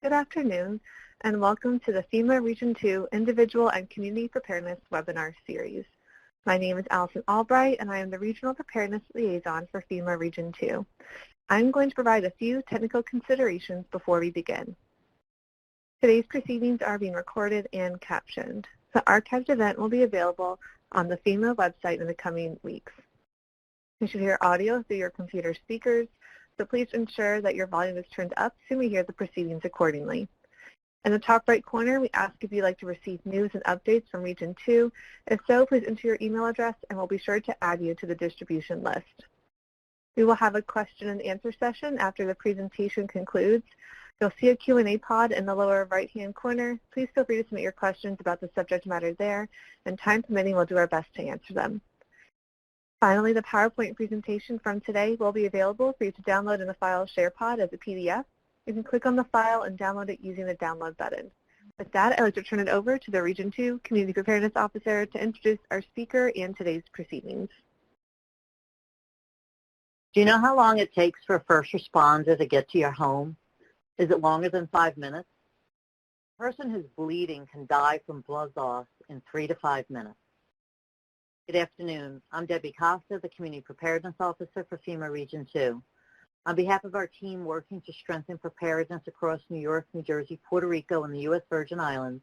Good afternoon, and welcome to the FEMA Region 2 Individual and Community Preparedness webinar series. My name is Allison Albright, and I am the Regional Preparedness Liaison for FEMA Region 2. I'm going to provide a few technical considerations before we begin. Today's proceedings are being recorded and captioned. The archived event will be available on the FEMA website in the coming weeks. You should hear audio through your computer speakers, so please ensure that your volume is turned up so we hear the proceedings accordingly. In the top right corner, we ask if you'd like to receive news and updates from Region 2. If so, please enter your email address and we'll be sure to add you to the distribution list. We will have a question and answer session after the presentation concludes. You'll see a Q&A pod in the lower right-hand corner. Please feel free to submit your questions about the subject matter there, and time permitting, we'll do our best to answer them. Finally, the PowerPoint presentation from today will be available for you to download in the file share pod as a PDF. You can click on the file and download it using the download button. With that, I'd like to turn it over to the Region 2 Community Preparedness Officer to introduce our speaker and today's proceedings. Do you know how long it takes for a first responder to get to your home? Is it longer than 5 minutes? A person who's bleeding can die from blood loss in 3 to 5 minutes. Good afternoon. I'm Debbie Costa, the Community Preparedness Officer for FEMA Region 2. On behalf of our team working to strengthen preparedness across New York, New Jersey, Puerto Rico, and the U.S. Virgin Islands,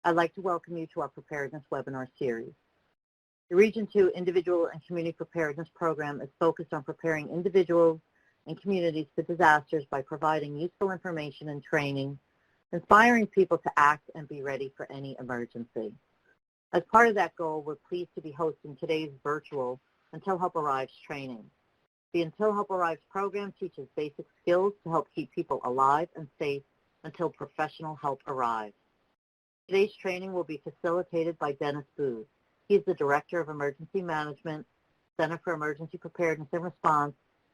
I'd like to welcome you to our preparedness webinar series. The Region 2 Individual and Community Preparedness Program is focused on preparing individuals and communities for disasters by providing useful information and training, inspiring people to act and be ready for any emergency. As part of that goal, we're pleased to be hosting today's virtual Until Help Arrives training. The Until Help Arrives program teaches basic skills to help keep people alive and safe until professional help arrives. Today's training will be facilitated by Dennis Booth. He is the Director of Emergency Management, Center for Emergency Preparedness and Response,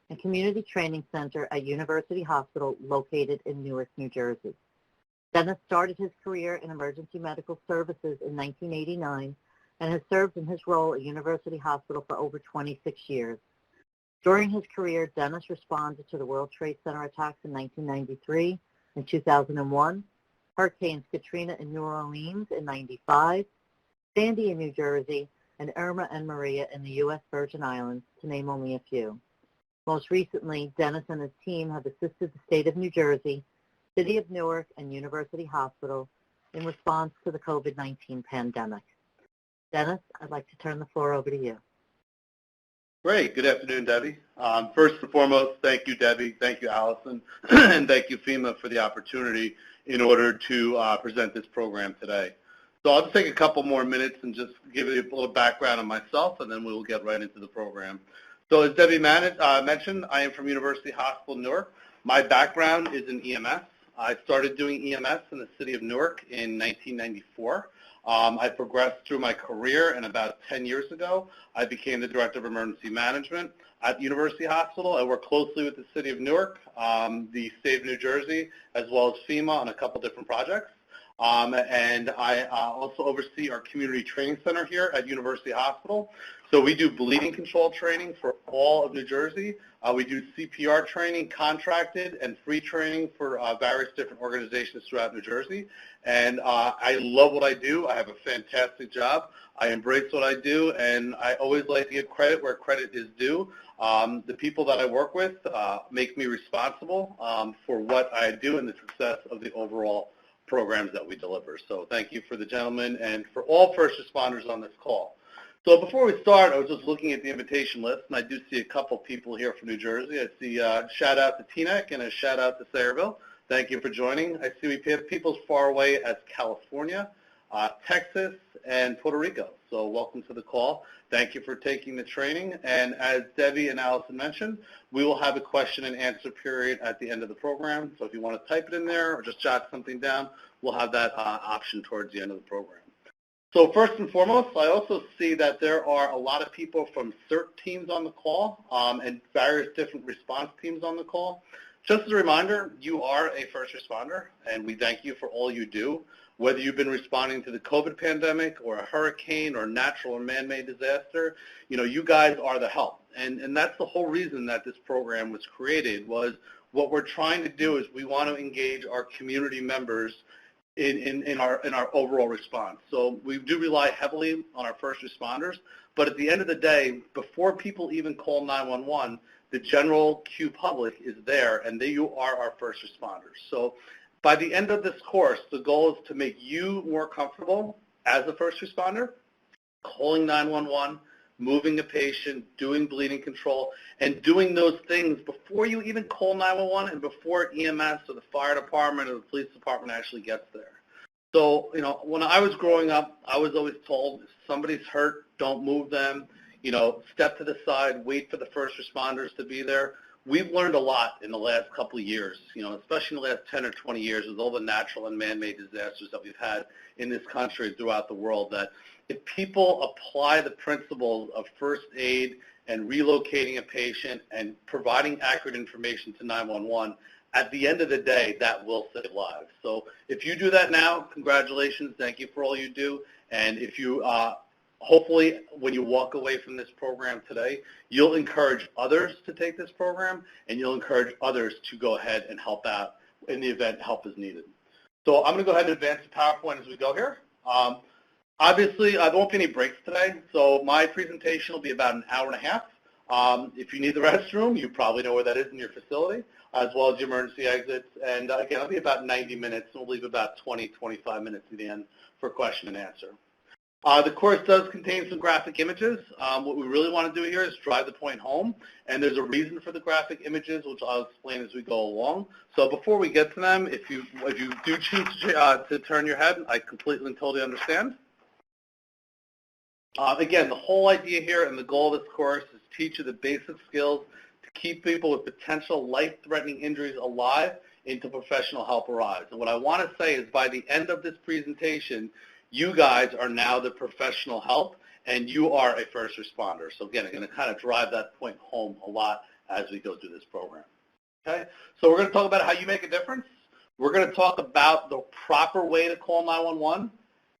and Community Training Center at University Hospital located in Newark, New Jersey. Dennis started his career in emergency medical services in 1989 and has served in his role at University Hospital for over 26 years. During his career, Dennis responded to the World Trade Center attacks in 1993 and 2001, Hurricanes Katrina in New Orleans in 95, Sandy in New Jersey, and Irma and Maria in the U.S. Virgin Islands, to name only a few. Most recently, Dennis and his team have assisted the state of New Jersey, City of Newark, and University Hospital in response to the COVID-19 pandemic. Dennis, I'd like to turn the floor over to you. Great. Good afternoon, Debbie. First and foremost, thank you, Debbie. Thank you, Allison. And thank you, FEMA, for the opportunity in order to present this program today. So I'll just take a couple more minutes and just give you a little background on myself, and then we will get right into the program. So as Debbie mentioned, I am from University Hospital, Newark. My background is in EMS. I started doing EMS in the city of Newark in 1994. I progressed through my career, and about 10 years ago, I became the Director of Emergency Management at University Hospital. I work closely with the city of Newark, the state of New Jersey, as well as FEMA on a couple different projects. And I also oversee our community training center here at University Hospital. So we do bleeding control training for all of New Jersey. We do CPR training, contracted and free training for various different organizations throughout New Jersey. And I love what I do. I have a fantastic job. I embrace what I do, and I always like to give credit where credit is due. The people that I work with make me responsible for what I do and the success of the overall programs that we deliver. So thank you for the gentlemen and for all first responders on this call. So before we start, I was just looking at the invitation list, and I do see a couple people here from New Jersey. I see a shout out to Teaneck and a shout out to Sayreville. Thank you for joining. I see we have people as far away as California, Texas, and Puerto Rico. So welcome to the call. Thank you for taking the training. And as Debbie and Allison mentioned, we will have a question and answer period at the end of the program. So if you want to type it in there or just jot something down, we'll have that option towards the end of the program. So first and foremost, I also see that there are a lot of people from CERT teams on the call and various different response teams on the call. Just as a reminder, you are a first responder, and we thank you for all you do. Whether you've been responding to the COVID pandemic or a hurricane or natural or man-made disaster, you know, you guys are the help. And that's the whole reason that this program was created, was what we're trying to do is we want to engage our community members in our overall response. So we do rely heavily on our first responders, but at the end of the day, before people even call 911, the general Q public is there, and you are our first responders. So by the end of this course, the goal is to make you more comfortable as a first responder, calling 911, moving a patient, doing bleeding control, and doing those things before you even call 911 and before EMS or the fire department or the police department actually gets there. So, when I was growing up, I was always told, if somebody's hurt, don't move them, step to the side, wait for the first responders to be there. We've learned a lot in the last couple of years, especially in the last 10 or 20 years with all the natural and man-made disasters that we've had in this country throughout the world, that if people apply the principles of first aid and relocating a patient and providing accurate information to 911, at the end of the day, that will save lives. So if you do that now, congratulations. Thank you for all you do. And if you hopefully, when you walk away from this program today, you'll encourage others to take this program, and you'll encourage others to go ahead and help out in the event help is needed. So I'm going to go ahead and advance the PowerPoint as we go here. Obviously, there won't be any breaks today, so my presentation will be about an hour and a half. If you need the restroom, you probably know where that is in your facility, as well as your emergency exits. And again, it'll be about 90 minutes, and we'll leave about 20, 25 minutes at the end for question and answer. The course does contain some graphic images. What we really want to do here is drive the point home, and there's a reason for the graphic images, which I'll explain as we go along. So before we get to them, if you do choose to turn your head, I completely and totally understand. Again, the whole idea here and the goal of this course is to teach you the basic skills to keep people with potential life-threatening injuries alive until professional help arrives. And what I want to say is by the end of this presentation, you guys are now the professional help, and you are a first responder. So again, I'm going to kind of drive that point home a lot as we go through this program. Okay? So we're going to talk about how you make a difference. We're going to talk about the proper way to call 911.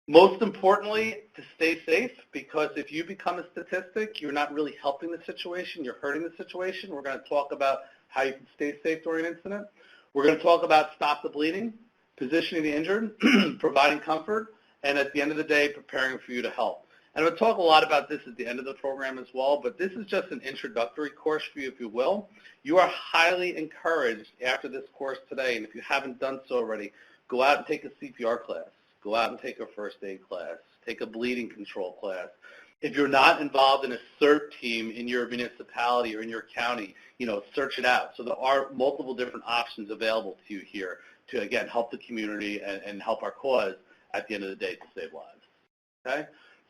Most importantly, to stay safe, because if you become a statistic, you're not really helping the situation, you're hurting the situation. We're going to talk about how you can stay safe during an incident. We're going to talk about stop the bleeding, positioning the injured, providing comfort, and at the end of the day, preparing for you to help. And we'll talk a lot about this at the end of the program as well, but this is just an introductory course for you, if you will. You are highly encouraged after this course today, and if you haven't done so already, go out and take a CPR class. Go out and take a first aid class. Take a bleeding control class. If you're not involved in a CERT team in your municipality or in your county, search it out. So there are multiple different options available to you here to, again, help the community and help our cause at the end of the day to save lives. Okay?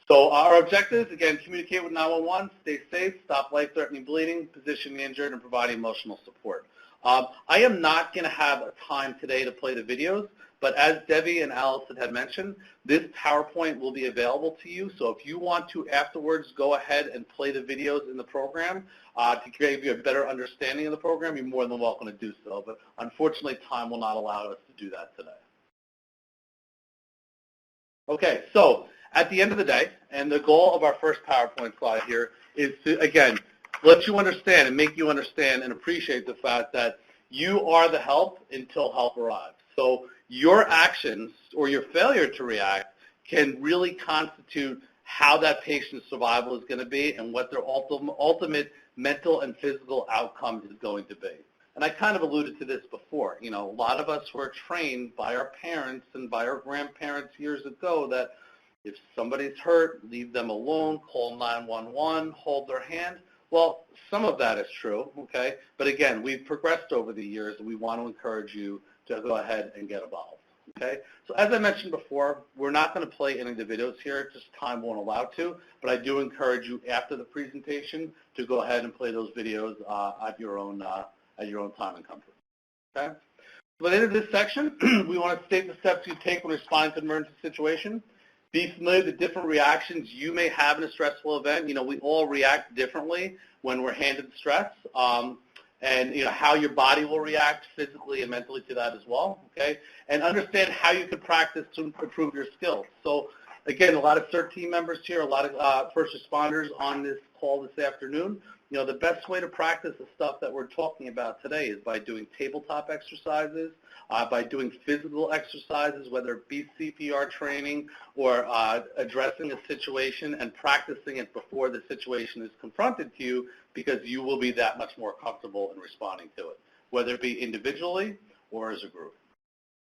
So our objectives, again, communicate with 911, stay safe, stop life-threatening bleeding, position the injured, and provide emotional support. I am not going to have a time today to play the videos, but as Debbie and Allison had mentioned, this PowerPoint will be available to you. So if you want to afterwards go ahead and play the videos in the program to give you a better understanding of the program, you're more than welcome to do so. But unfortunately, time will not allow us to do that today. Okay, so at the end of the day, and the goal of our first PowerPoint slide here is to, again, let you understand and make you understand and appreciate the fact that you are the help until help arrives. So your actions or your failure to react can really constitute how that patient's survival is going to be and what their ultimate mental and physical outcome is going to be. And I kind of alluded to this before. A lot of us were trained by our parents and by our grandparents years ago that if somebody's hurt, leave them alone, call 911, hold their hand. Well, some of that is true, okay? But again, we've progressed over the years, and we want to encourage you to go ahead and get involved, okay? So as I mentioned before, we're not going to play any of the videos here, just time won't allow to, but I do encourage you after the presentation to go ahead and play those videos at your own time and comfort, okay? So at the end of this section, we want to state the steps you take when responding to an emergency situation. Be familiar with the different reactions you may have in a stressful event. We all react differently when we're handed stress, and how your body will react physically and mentally to that as well, okay? And understand how you can practice to improve your skills. So again, a lot of CERT team members here, a lot of first responders on this call this afternoon. the best way to practice the stuff that we're talking about today is by doing tabletop exercises, by doing physical exercises, whether it be CPR training or addressing a situation and practicing it before the situation is confronted to you, because you will be that much more comfortable in responding to it, whether it be individually or as a group.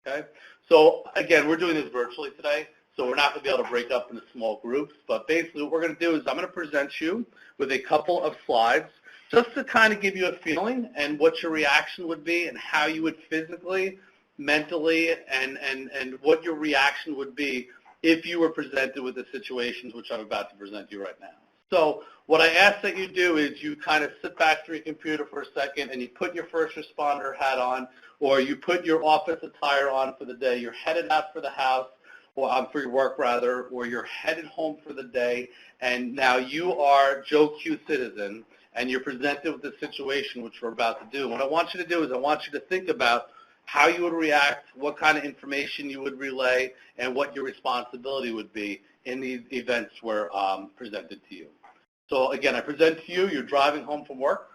Okay? So again, we're doing this virtually today, so we're not going to be able to break up into small groups, but basically what we're going to do is I'm going to present you with a couple of slides just to kind of give you a feeling and what your reaction would be and how you would physically, mentally, and what your reaction would be if you were presented with the situations which I'm about to present you right now. So what I ask that you do is you kind of sit back to your computer for a second and you put your first responder hat on, or you put your office attire on for the day. You're headed out for the house, or for your work rather, or you're headed home for the day, and now you are Joe Q citizen, and you're presented with the situation which we're about to do. And what I want you to do is I want you to think about how you would react, what kind of information you would relay, and what your responsibility would be in these events were presented to you. So again, I present to you, you're driving home from work.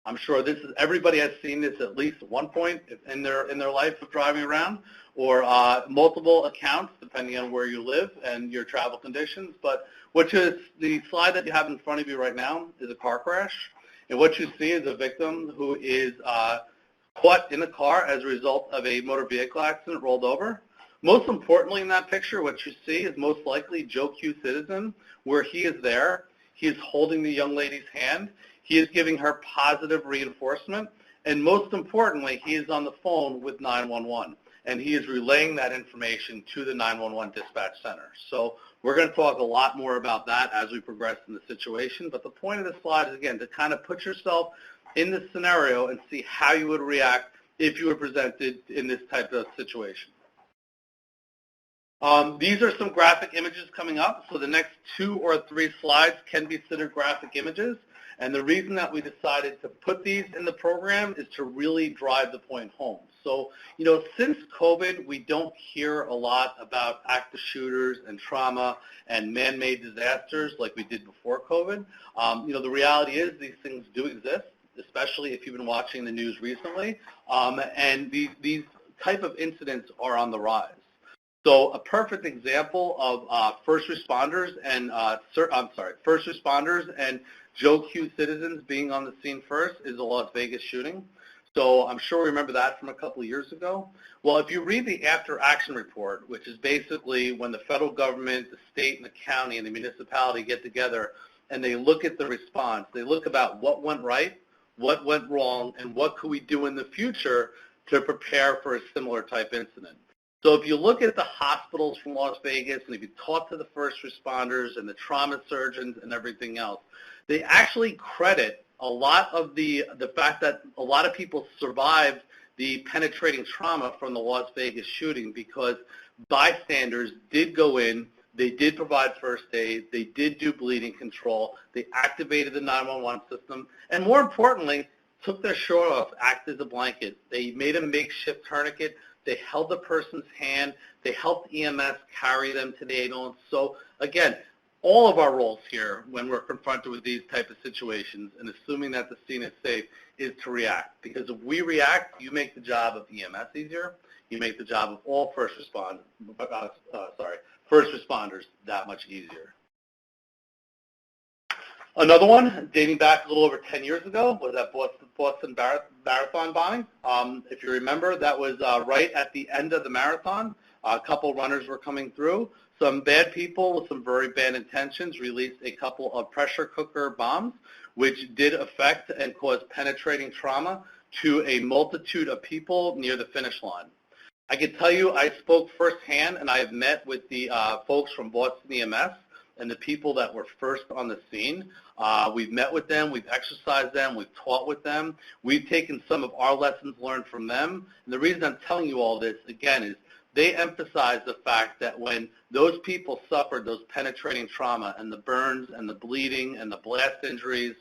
I'm sure everybody has seen this at least at one point in their life of driving around, or multiple accounts depending on where you live and your travel conditions. But the slide that you have in front of you right now is a car crash, and what you see is a victim who is caught in a car as a result of a motor vehicle accident, rolled over. Most importantly in that picture, what you see is most likely Joe Q citizen, where he is there. He is holding the young lady's hand. He is giving her positive reinforcement. And most importantly, he is on the phone with 911. And he is relaying that information to the 911 dispatch center. So we're going to talk a lot more about that as we progress in the situation. But the point of this slide is, again, to kind of put yourself in this scenario and see how you would react if you were presented in this type of situation. These are some graphic images coming up. So the next 2 or 3 slides can be considered graphic images. And the reason that we decided to put these in the program is to really drive the point home. So, since COVID, we don't hear a lot about active shooters and trauma and man-made disasters like we did before COVID. The reality is these things do exist, especially if you've been watching the news recently. And these type of incidents are on the rise. So a perfect example of first responders and Joe Q citizens being on the scene first is the Las Vegas shooting. So I'm sure we remember that from a couple of years ago. Well, if you read the after action report, which is basically when the federal government, the state, and the county, and the municipality get together and they look at the response, they look about what went right, what went wrong, and what could we do in the future to prepare for a similar type incident. So if you look at the hospitals from Las Vegas and if you talk to the first responders and the trauma surgeons and everything else, they actually credit a lot of the fact that a lot of people survived the penetrating trauma from the Las Vegas shooting because bystanders did go in, they did provide first aid, they did do bleeding control, they activated the 911 system, and more importantly, took their shirt off, acted as a blanket. They made a makeshift tourniquet. They held the person's hand. They helped EMS carry them to the ambulance. So, again, all of our roles here when we're confronted with these type of situations and assuming that the scene is safe is to react. Because if we react, you make the job of EMS easier. You make the job of all first responders that much easier. Another one, dating back a little over 10 years ago, was that Boston Marathon bombing. If you remember, that was right at the end of the marathon. A couple runners were coming through. Some bad people with some very bad intentions released a couple of pressure cooker bombs, which did affect and cause penetrating trauma to a multitude of people near the finish line. I can tell you I spoke firsthand, and I have met with the folks from Boston EMS and the people that were first on the scene. We've met with them, we've exercised them, we've taught with them. We've taken some of our lessons learned from them. And the reason I'm telling you all this, again, is they emphasize the fact that when those people suffered those penetrating trauma and the burns and the bleeding and the blast injuries,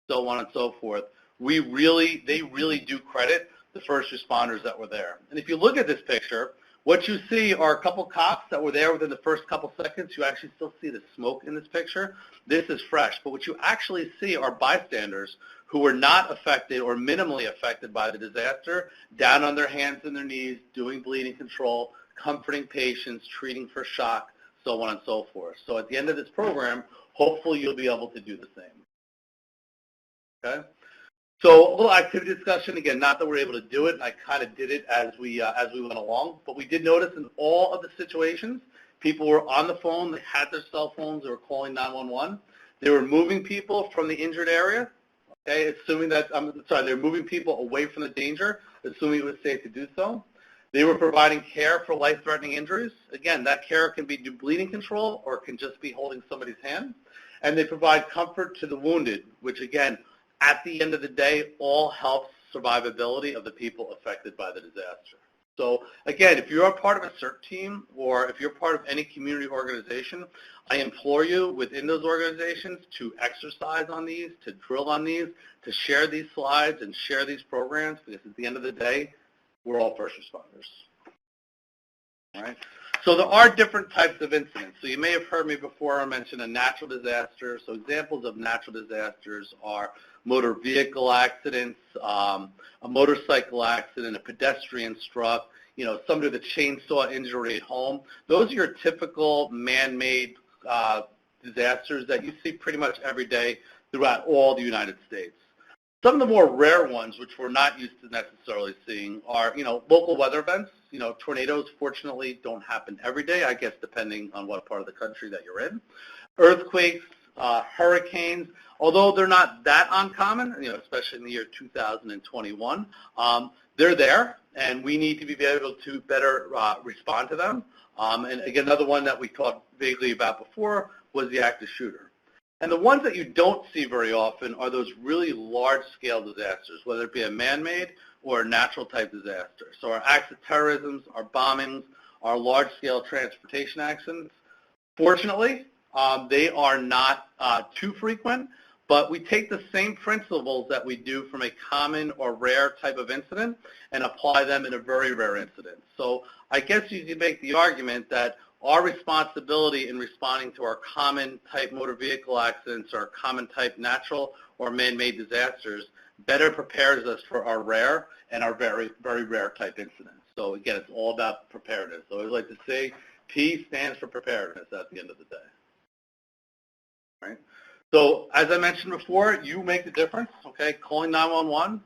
so on and so forth, they really do credit the first responders that were there. And if you look at this picture, What you see are a couple cops that were there within the first couple seconds. You actually still see the smoke in this picture. This is fresh. But what you actually see are bystanders who were not affected or minimally affected by the disaster, down on their hands and their knees, doing bleeding control, comforting patients, treating for shock, so on and so forth. So at the end of this program, hopefully you'll be able to do the same. Okay? So a little activity discussion. Again, not that we're able to do it. I kind of did it as we went along. But we did notice in all of the situations, people were on the phone. They had their cell phones. They were calling 911. They were moving people from the injured area. Okay, assuming that they're moving people away from the danger, assuming it was safe to do so. They were providing care for life-threatening injuries. Again, that care can be bleeding control or it can just be holding somebody's hand. And they provide comfort to the wounded, which again, at the end of the day, all helps survivability of the people affected by the disaster. So again, if you're a part of a CERT team or if you're part of any community organization, I implore you within those organizations to exercise on these, to drill on these, to share these slides and share these programs, because at the end of the day, we're all first responders. All right? So there are different types of incidents. So you may have heard me before I mention a natural disaster. So examples of natural disasters are motor vehicle accidents, a motorcycle accident, a pedestrian struck, somebody with a chainsaw injury at home. Those are your typical man-made disasters that you see pretty much every day throughout all the United States. Some of the more rare ones, which we're not used to necessarily seeing, are, local weather events. Tornadoes, fortunately, don't happen every day, I guess, depending on what part of the country that you're in. Earthquakes, hurricanes, although they're not that uncommon, especially in the year 2021, they're there, and we need to be able to better respond to them. And again, another one that we talked vaguely about before was the active shooter. And the ones that you don't see very often are those really large-scale disasters, whether it be a man-made or a natural-type disaster. So our acts of terrorism, our bombings, our large-scale transportation accidents, fortunately, they are not too frequent, but we take the same principles that we do from a common or rare type of incident and apply them in a very rare incident. So I guess you could make the argument that our responsibility in responding to our common type motor vehicle accidents or common type natural or man-made disasters better prepares us for our rare and our very, very rare type incidents. So again, it's all about preparedness. So I like to say P stands for preparedness at the end of the day. All right? So as I mentioned before, you make the difference, okay? Calling 911,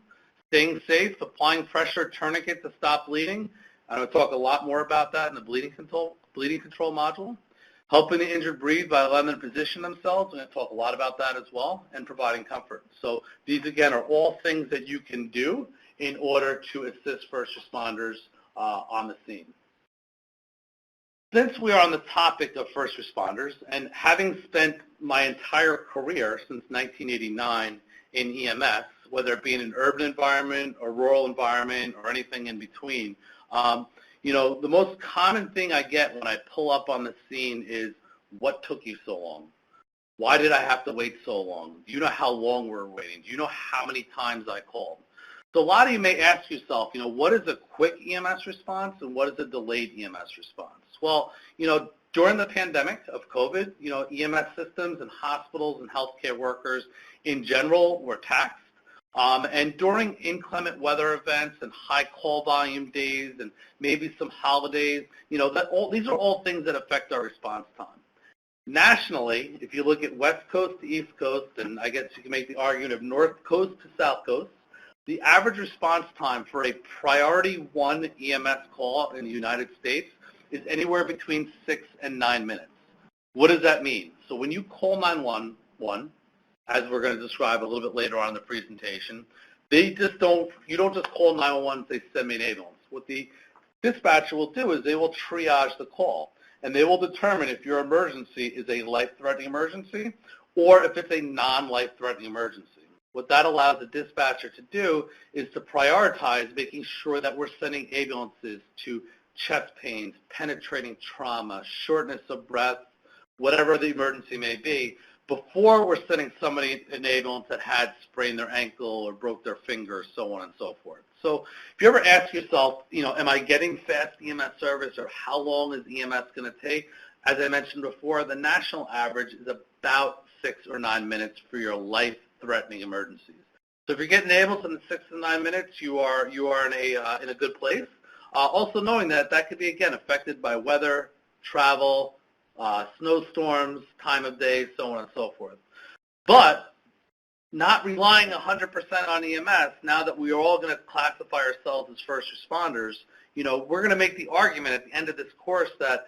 staying safe, applying pressure tourniquet to stop bleeding. I'm going to talk a lot more about that in the bleeding control module. Helping the injured breathe by allowing them to position themselves. I'm going to talk a lot about that as well, and providing comfort. So these, again, are all things that you can do in order to assist first responders on the scene. Since we are on the topic of first responders, and having spent my entire career since 1989 in EMS, whether it be in an urban environment, a rural environment, or anything in between, the most common thing I get when I pull up on the scene is, what took you so long? Why did I have to wait so long? Do you know how long we're waiting? Do you know how many times I called? So a lot of you may ask yourself, what is a quick EMS response and what is a delayed EMS response? Well, during the pandemic of COVID, EMS systems and hospitals and healthcare workers in general were taxed. And during inclement weather events and high call volume days and maybe some holidays, these are all things that affect our response time. Nationally, if you look at West Coast to East Coast, and I guess you can make the argument of North Coast to South Coast, the average response time for a priority 1 EMS call in the United States is anywhere between 6 and 9 minutes. What does that mean? So when you call 911, as we're going to describe a little bit later on in the presentation, you don't just call 911 and say, send me an ambulance. What the dispatcher will do is they will triage the call, and they will determine if your emergency is a life-threatening emergency or if it's a non-life-threatening emergency. What that allows the dispatcher to do is to prioritize making sure that we're sending ambulances to chest pains, penetrating trauma, shortness of breath, whatever the emergency may be, before we're sending somebody in an ambulance that had sprained their ankle or broke their finger, so on and so forth. So if you ever ask yourself, am I getting fast EMS service, or how long is EMS going to take? As I mentioned before, the national average is about 6 or 9 minutes for your life-threatening emergencies. So if you're getting ambulance in 6 to 9 minutes, you are in a good place. Also knowing that could be, again, affected by weather, travel, snowstorms, time of day, so on and so forth. But not relying 100% on EMS, now that we are all going to classify ourselves as first responders, we're going to make the argument at the end of this course that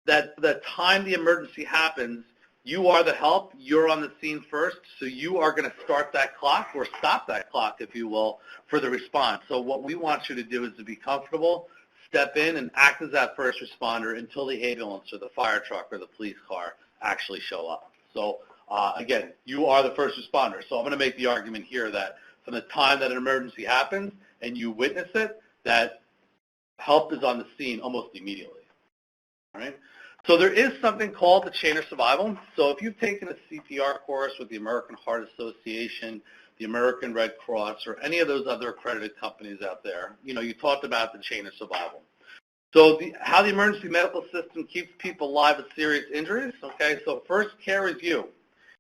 the time the emergency happens, you are the help, you're on the scene first, so you are going to start that clock or stop that clock, if you will, for the response. So what we want you to do is to be comfortable, step in, and act as that first responder until the ambulance or the fire truck or the police car actually show up. So again, you are the first responder. So I'm going to make the argument here that from the time that an emergency happens and you witness it, that help is on the scene almost immediately. All right? So there is something called the chain of survival. So if you've taken a CPR course with the American Heart Association, the American Red Cross, or any of those other accredited companies out there, you talked about the chain of survival. So how the emergency medical system keeps people alive with serious injuries, okay, so first care is you.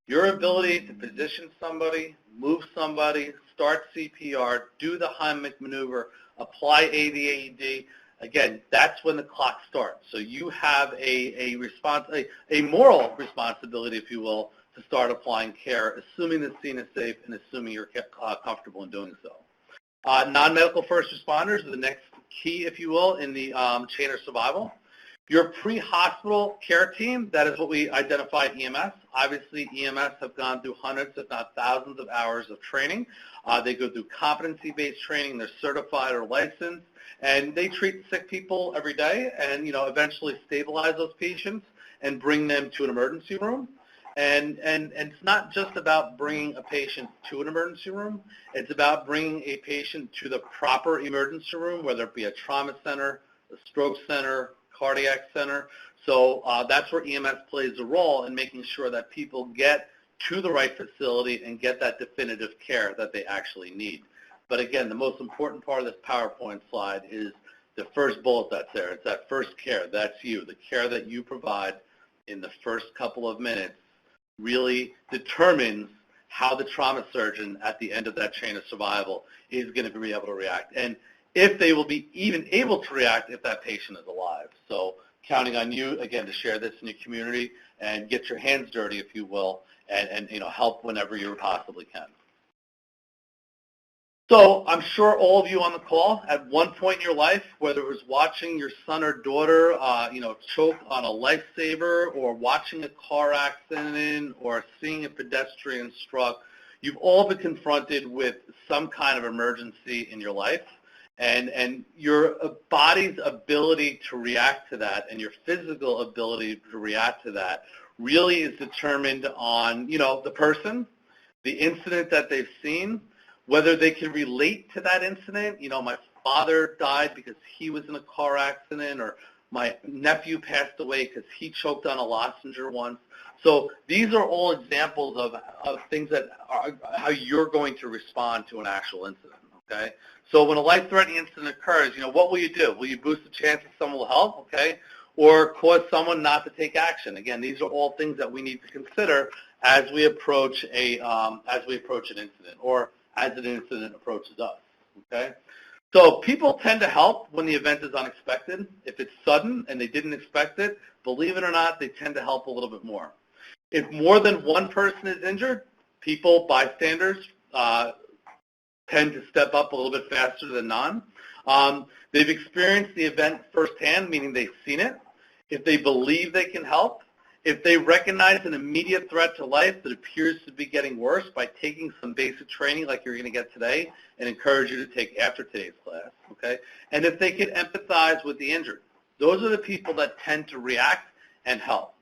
Your ability to position somebody, move somebody, start CPR, do the Heimlich maneuver, apply AED, again, that's when the clock starts. So you have a moral responsibility, if you will, to start applying care, assuming the scene is safe and assuming you're comfortable in doing so. Non-medical first responders are the next key, if you will, in the chain of survival. Your pre-hospital care team, that is what we identify EMS. Obviously, EMS have gone through hundreds, if not thousands, of hours of training. They go through competency-based training. They're certified or licensed, and they treat sick people every day and, eventually stabilize those patients and bring them to an emergency room. And it's not just about bringing a patient to an emergency room. It's about bringing a patient to the proper emergency room, whether it be a trauma center, a stroke center, cardiac center. So that's where EMS plays a role in making sure that people get to the right facility and get that definitive care that they actually need. But again, the most important part of this PowerPoint slide is the first bullet that's there. It's that first care. That's you. The care that you provide in the first couple of minutes really determines how the trauma surgeon at the end of that chain of survival is going to be able to react. And if they will be even able to react if that patient is alive. So counting on you, again, to share this in your community and get your hands dirty, if you will, and help whenever you possibly can. So I'm sure all of you on the call at one point in your life, whether it was watching your son or daughter, choke on a lifesaver, or watching a car accident, or seeing a pedestrian struck, you've all been confronted with some kind of emergency in your life. And your body's ability to react to that and your physical ability to react to that really is determined on, the person, the incident that they've seen, whether they can relate to that incident. My father died because he was in a car accident, or my nephew passed away because he choked on a lozenge once. So these are all examples of things that are how you're going to respond to an actual incident, okay? So when a life-threatening incident occurs, what will you do? Will you boost the chances someone will help, okay, or cause someone not to take action? Again, these are all things that we need to consider as we approach an incident, or as an incident approaches us, okay? So people tend to help when the event is unexpected. If it's sudden and they didn't expect it, believe it or not, they tend to help a little bit more. If more than one person is injured, people, bystanders, tend to step up a little bit faster than none. They've experienced the event firsthand, meaning they've seen it. If they believe they can help, if they recognize an immediate threat to life that appears to be getting worse by taking some basic training like you're going to get today, and encourage you to take after today's class, okay? And if they can empathize with the injured. Those are the people that tend to react and help.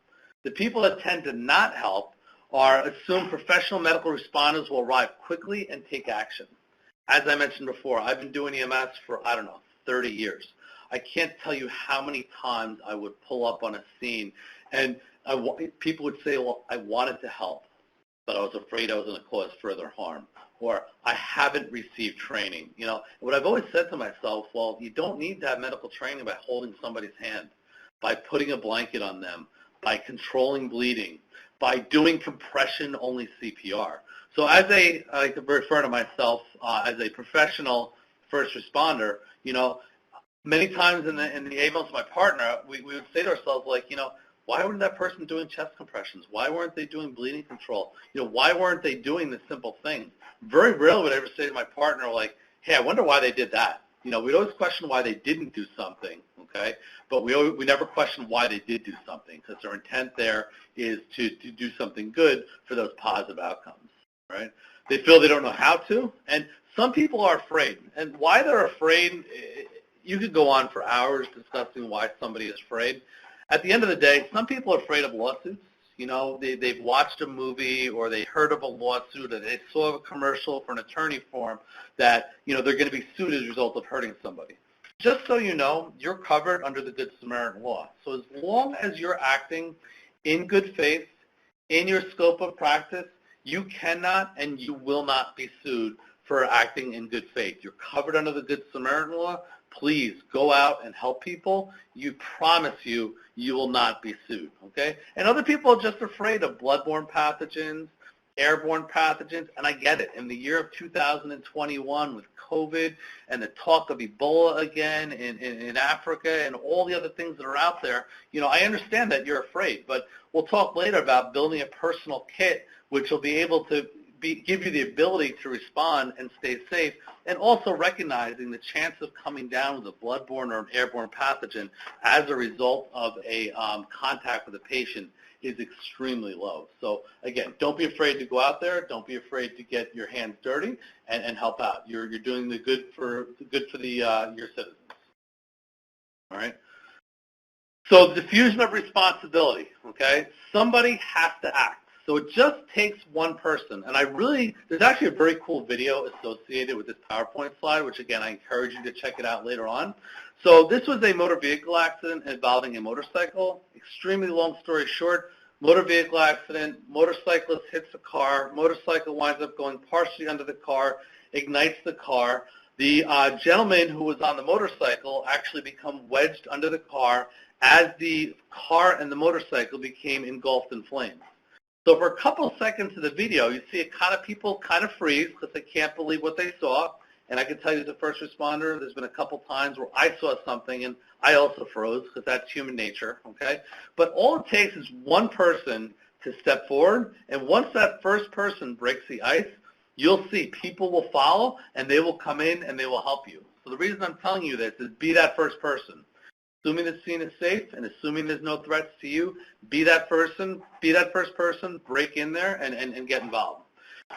The people that tend to not help assume professional medical responders will arrive quickly and take action. As I mentioned before, I've been doing EMS for, 30 years. I can't tell you how many times I would pull up on a scene and people would say, well, I wanted to help, but I was afraid I was going to cause further harm. or I haven't received training. You know, what I've always said to myself, well, you don't need to have medical training by holding somebody's hand, by putting a blanket on them, by controlling bleeding, by doing compression-only CPR. So as I like to refer to myself as a professional first responder, you know, many times in the emails to my partner, we would say to ourselves, like, you know, why wasn't that person doing chest compressions? Why weren't they doing bleeding control? You know, why weren't they doing the simple things? Very rarely would I ever say to my partner, like, hey, I wonder why they did that. You know, we'd always question why they didn't do something, okay? But we never question why they did do something, because their intent there is to do something good for those positive outcomes, right? They feel they don't know how to, and some people are afraid. And why they're afraid, you could go on for hours discussing why somebody is afraid. At the end of the day, some people are afraid of lawsuits. You know, they've watched a movie or they heard of a lawsuit or they saw a commercial for an attorney form that, you know, they're going to be sued as a result of hurting somebody. Just so you know, you're covered under the Good Samaritan law. So as long as you're acting in good faith, in your scope of practice, you cannot and you will not be sued for acting in good faith. You're covered under the Good Samaritan law. Please go out and help people. You promise you will not be sued, okay? And other people are just afraid of bloodborne pathogens, airborne pathogens, and I get it. In the year of 2021 with COVID and the talk of Ebola again in Africa and all the other things that are out there, you know, I understand that you're afraid, but we'll talk later about building a personal kit which will be able to give you the ability to respond and stay safe, and also recognizing the chance of coming down with a bloodborne or an airborne pathogen as a result of a contact with a patient is extremely low. So again, don't be afraid to go out there. Don't be afraid to get your hands dirty and help out. You're doing the good for your citizens. All right. So diffusion of responsibility. Okay, somebody has to act. So it just takes one person, and there's actually a very cool video associated with this PowerPoint slide, which again, I encourage you to check it out later on. So this was a motor vehicle accident involving a motorcycle. Extremely long story short, motor vehicle accident, motorcyclist hits a car, motorcycle winds up going partially under the car, ignites the car. The gentleman who was on the motorcycle actually became wedged under the car as the car and the motorcycle became engulfed in flames. So for a couple of seconds of the video, you see people kind of freeze because they can't believe what they saw. And I can tell you as a first responder, there's been a couple times where I saw something and I also froze because that's human nature, okay? But all it takes is one person to step forward, and once that first person breaks the ice, you'll see people will follow and they will come in and they will help you. So the reason I'm telling you this is be that first person. Assuming the scene is safe and assuming there's no threats to you, be that first person, break in there and get involved.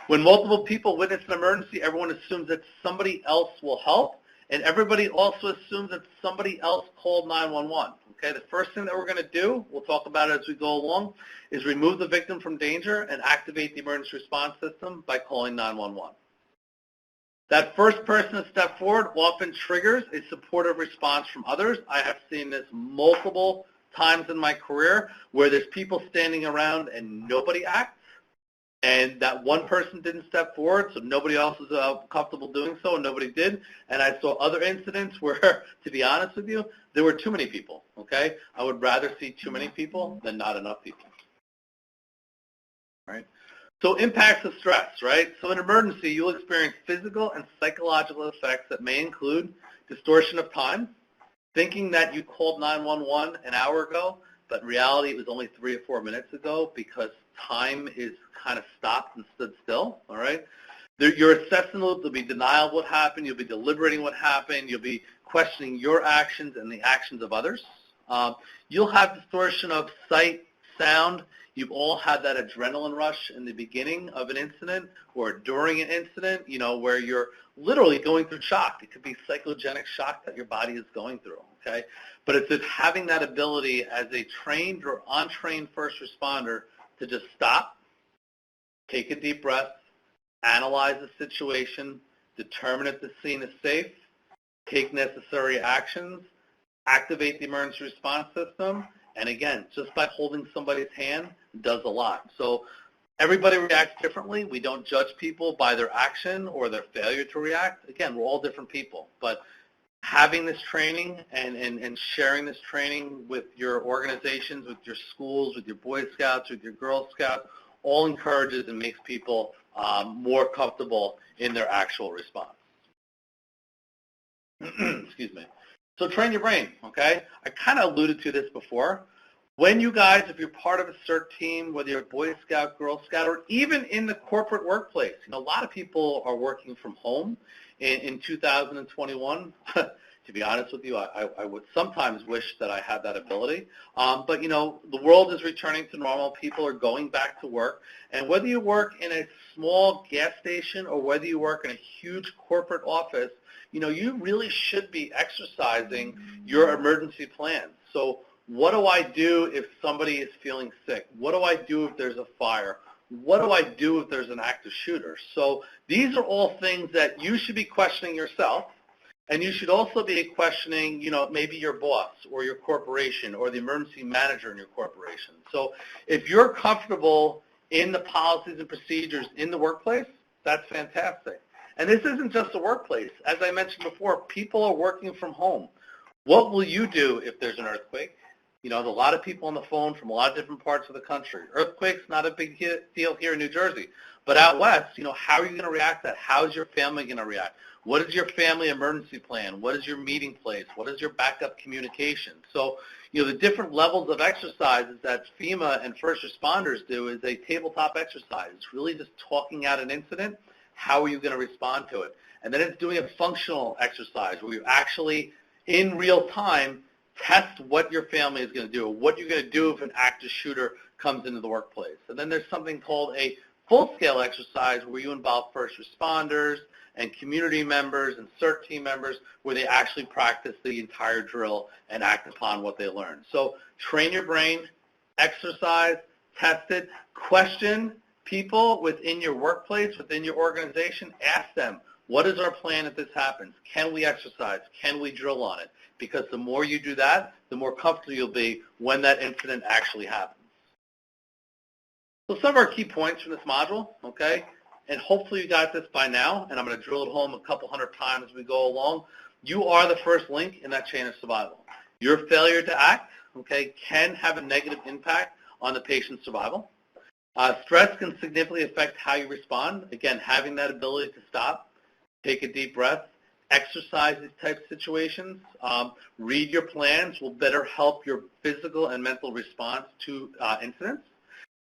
When multiple people witness an emergency, everyone assumes that somebody else will help, and everybody also assumes that somebody else called 911. Okay, the first thing that we're going to do, we'll talk about it as we go along, is remove the victim from danger and activate the emergency response system by calling 911. That first person to step forward often triggers a supportive response from others. I have seen this multiple times in my career where there's people standing around and nobody acts, and that one person didn't step forward, so nobody else was comfortable doing so, and nobody did. And I saw other incidents where, to be honest with you, there were too many people, okay? I would rather see too many people than not enough people, right? So impacts of stress, right? So in emergency, you'll experience physical and psychological effects that may include distortion of time, thinking that you called 911 an hour ago, but in reality it was only 3 or 4 minutes ago because time is kind of stopped and stood still, all right? Your assessment loop will be denial of what happened. You'll be deliberating what happened. You'll be questioning your actions and the actions of others. You'll have distortion of sight, sound. You've all had that adrenaline rush in the beginning of an incident or during an incident, you know, where you're literally going through shock. It could be psychogenic shock that your body is going through, okay? But it's just having that ability as a trained or untrained first responder to just stop, take a deep breath, analyze the situation, determine if the scene is safe, take necessary actions, activate the emergency response system, and again, just by holding somebody's hand does a lot. So Everybody reacts differently. We don't judge people by their action or their failure to react. Again, we're all different people. But having this training and sharing this training with your organizations, with your schools, with your Boy Scouts, with your Girl Scouts, all encourages and makes people more comfortable in their actual response. Excuse me. So train your brain, okay? I kind of alluded to this before. When you guys, if you're part of a CERT team, whether you're a Boy Scout, Girl Scout, or even in the corporate workplace, a lot of people are working from home in 2021. To be honest with you, I would sometimes wish that I had that ability. But, the world is returning to normal. People are going back to work. And whether you work in a small gas station or whether you work in a huge corporate office, you really should be exercising your emergency plans. So what do I do if somebody is feeling sick? What do I do if there's a fire? What do I do if there's an active shooter? So these are all things that you should be questioning yourself, and you should also be questioning, maybe your boss or your corporation or the emergency manager in your corporation. So if you're comfortable in the policies and procedures in the workplace, that's fantastic. And this isn't just the workplace. As I mentioned before, people are working from home. What will you do if there's an earthquake? There's a lot of people on the phone from a lot of different parts of the country. Earthquake's not a big deal here in New Jersey. But out west, how are you going to react to that? How is your family going to react? What is your family emergency plan? What is your meeting place? What is your backup communication? So, the different levels of exercises that FEMA and first responders do is a tabletop exercise. It's really just talking out an incident. How are you going to respond to it? And then it's doing a functional exercise where you actually, in real time, test what your family is going to do, what you're going to do if an active shooter comes into the workplace. And then there's something called a full-scale exercise where you involve first responders and community members and CERT team members where they actually practice the entire drill and act upon what they learn. So train your brain, exercise, test it, question people within your workplace, within your organization. Ask them, what is our plan if this happens? Can we exercise? Can we drill on it? Because the more you do that, the more comfortable you'll be when that incident actually happens. So some of our key points from this module, okay, and hopefully you got this by now, and I'm going to drill it home a couple hundred times as we go along. You are the first link in that chain of survival. Your failure to act, okay, can have a negative impact on the patient's survival. Stress can significantly affect how you respond. Again, having that ability to stop, take a deep breath, exercise these types of situations, read your plans will better help your physical and mental response to incidents.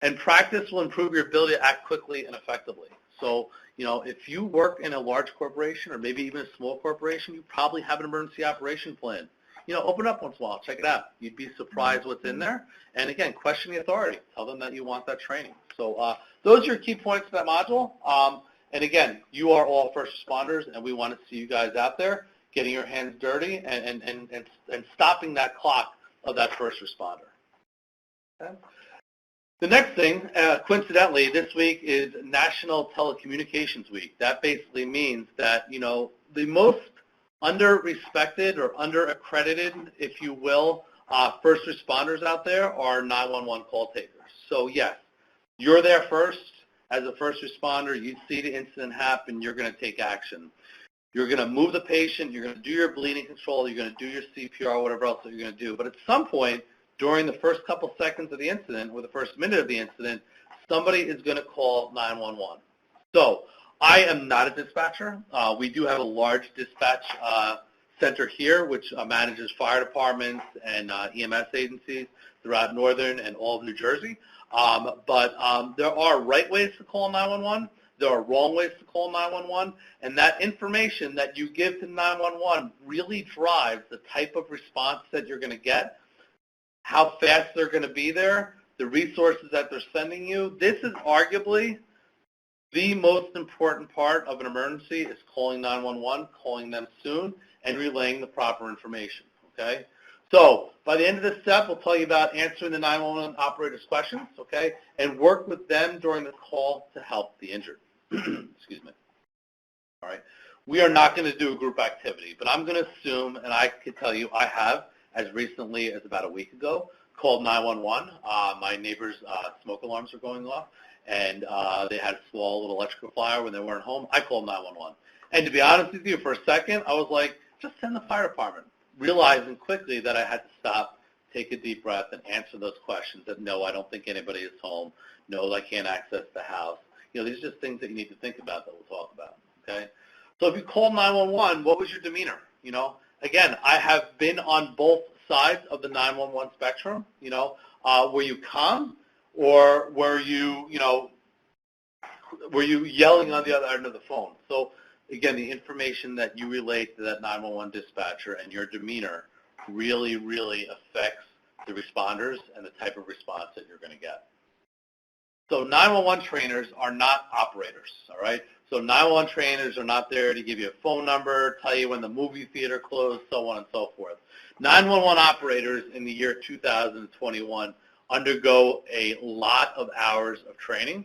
And practice will improve your ability to act quickly and effectively. So, if you work in a large corporation or maybe even a small corporation, you probably have an emergency operation plan. Open up once in a while, check it out. You'd be surprised what's in there. And again, question the authority. Tell them that you want that training. So those are your key points of that module. And again, you are all first responders, and we want to see you guys out there getting your hands dirty and stopping that clock of that first responder. Okay? The next thing, coincidentally, this week is National Telecommunications Week. That basically means that, the most under-respected or under-accredited, if you will, first responders out there are 911 call takers. So, yes, you're there first. As a first responder, you see the incident happen, you're going to take action. You're going to move the patient, you're going to do your bleeding control, you're going to do your CPR, whatever else that you're going to do. But at some point, during the first couple seconds of the incident or the first minute of the incident, somebody is going to call 911. So I am not a dispatcher. We do have a large dispatch center here, which manages fire departments and EMS agencies throughout northern and all of New Jersey. But there are right ways to call 911. There are wrong ways to call 911. And that information that you give to 911 really drives the type of response that you're going to get, how fast they're going to be there, the resources that they're sending you. This is arguably the most important part of an emergency is calling 911, calling them soon, and relaying the proper information, okay? So by the end of this step, we'll tell you about answering the 911 operator's questions, okay, and work with them during the call to help the injured. Excuse me. All right. We are not going to do a group activity, but I'm going to assume, and I can tell you I have, as recently as about a week ago, called 911. My neighbor's smoke alarms are going off, and they had a small little electrical fire when they weren't home, I called 911. And to be honest with you, for a second, I was like, just send the fire department, realizing quickly that I had to stop, take a deep breath, and answer those questions that, no, I don't think anybody is home. No, I can't access the house. These are just things that you need to think about that we'll talk about, okay? So if you call 911, what was your demeanor? Again, I have been on both sides of the 911 spectrum. Were you calm, or were you yelling on the other end of the phone? So again, the information that you relate to that 911 dispatcher and your demeanor really, really affects the responders and the type of response that you're going to get. So 911 trainers are not operators, all right? So 911 trainers are not there to give you a phone number, tell you when the movie theater closed, so on and so forth. 911 operators in the year 2021 undergo a lot of hours of training,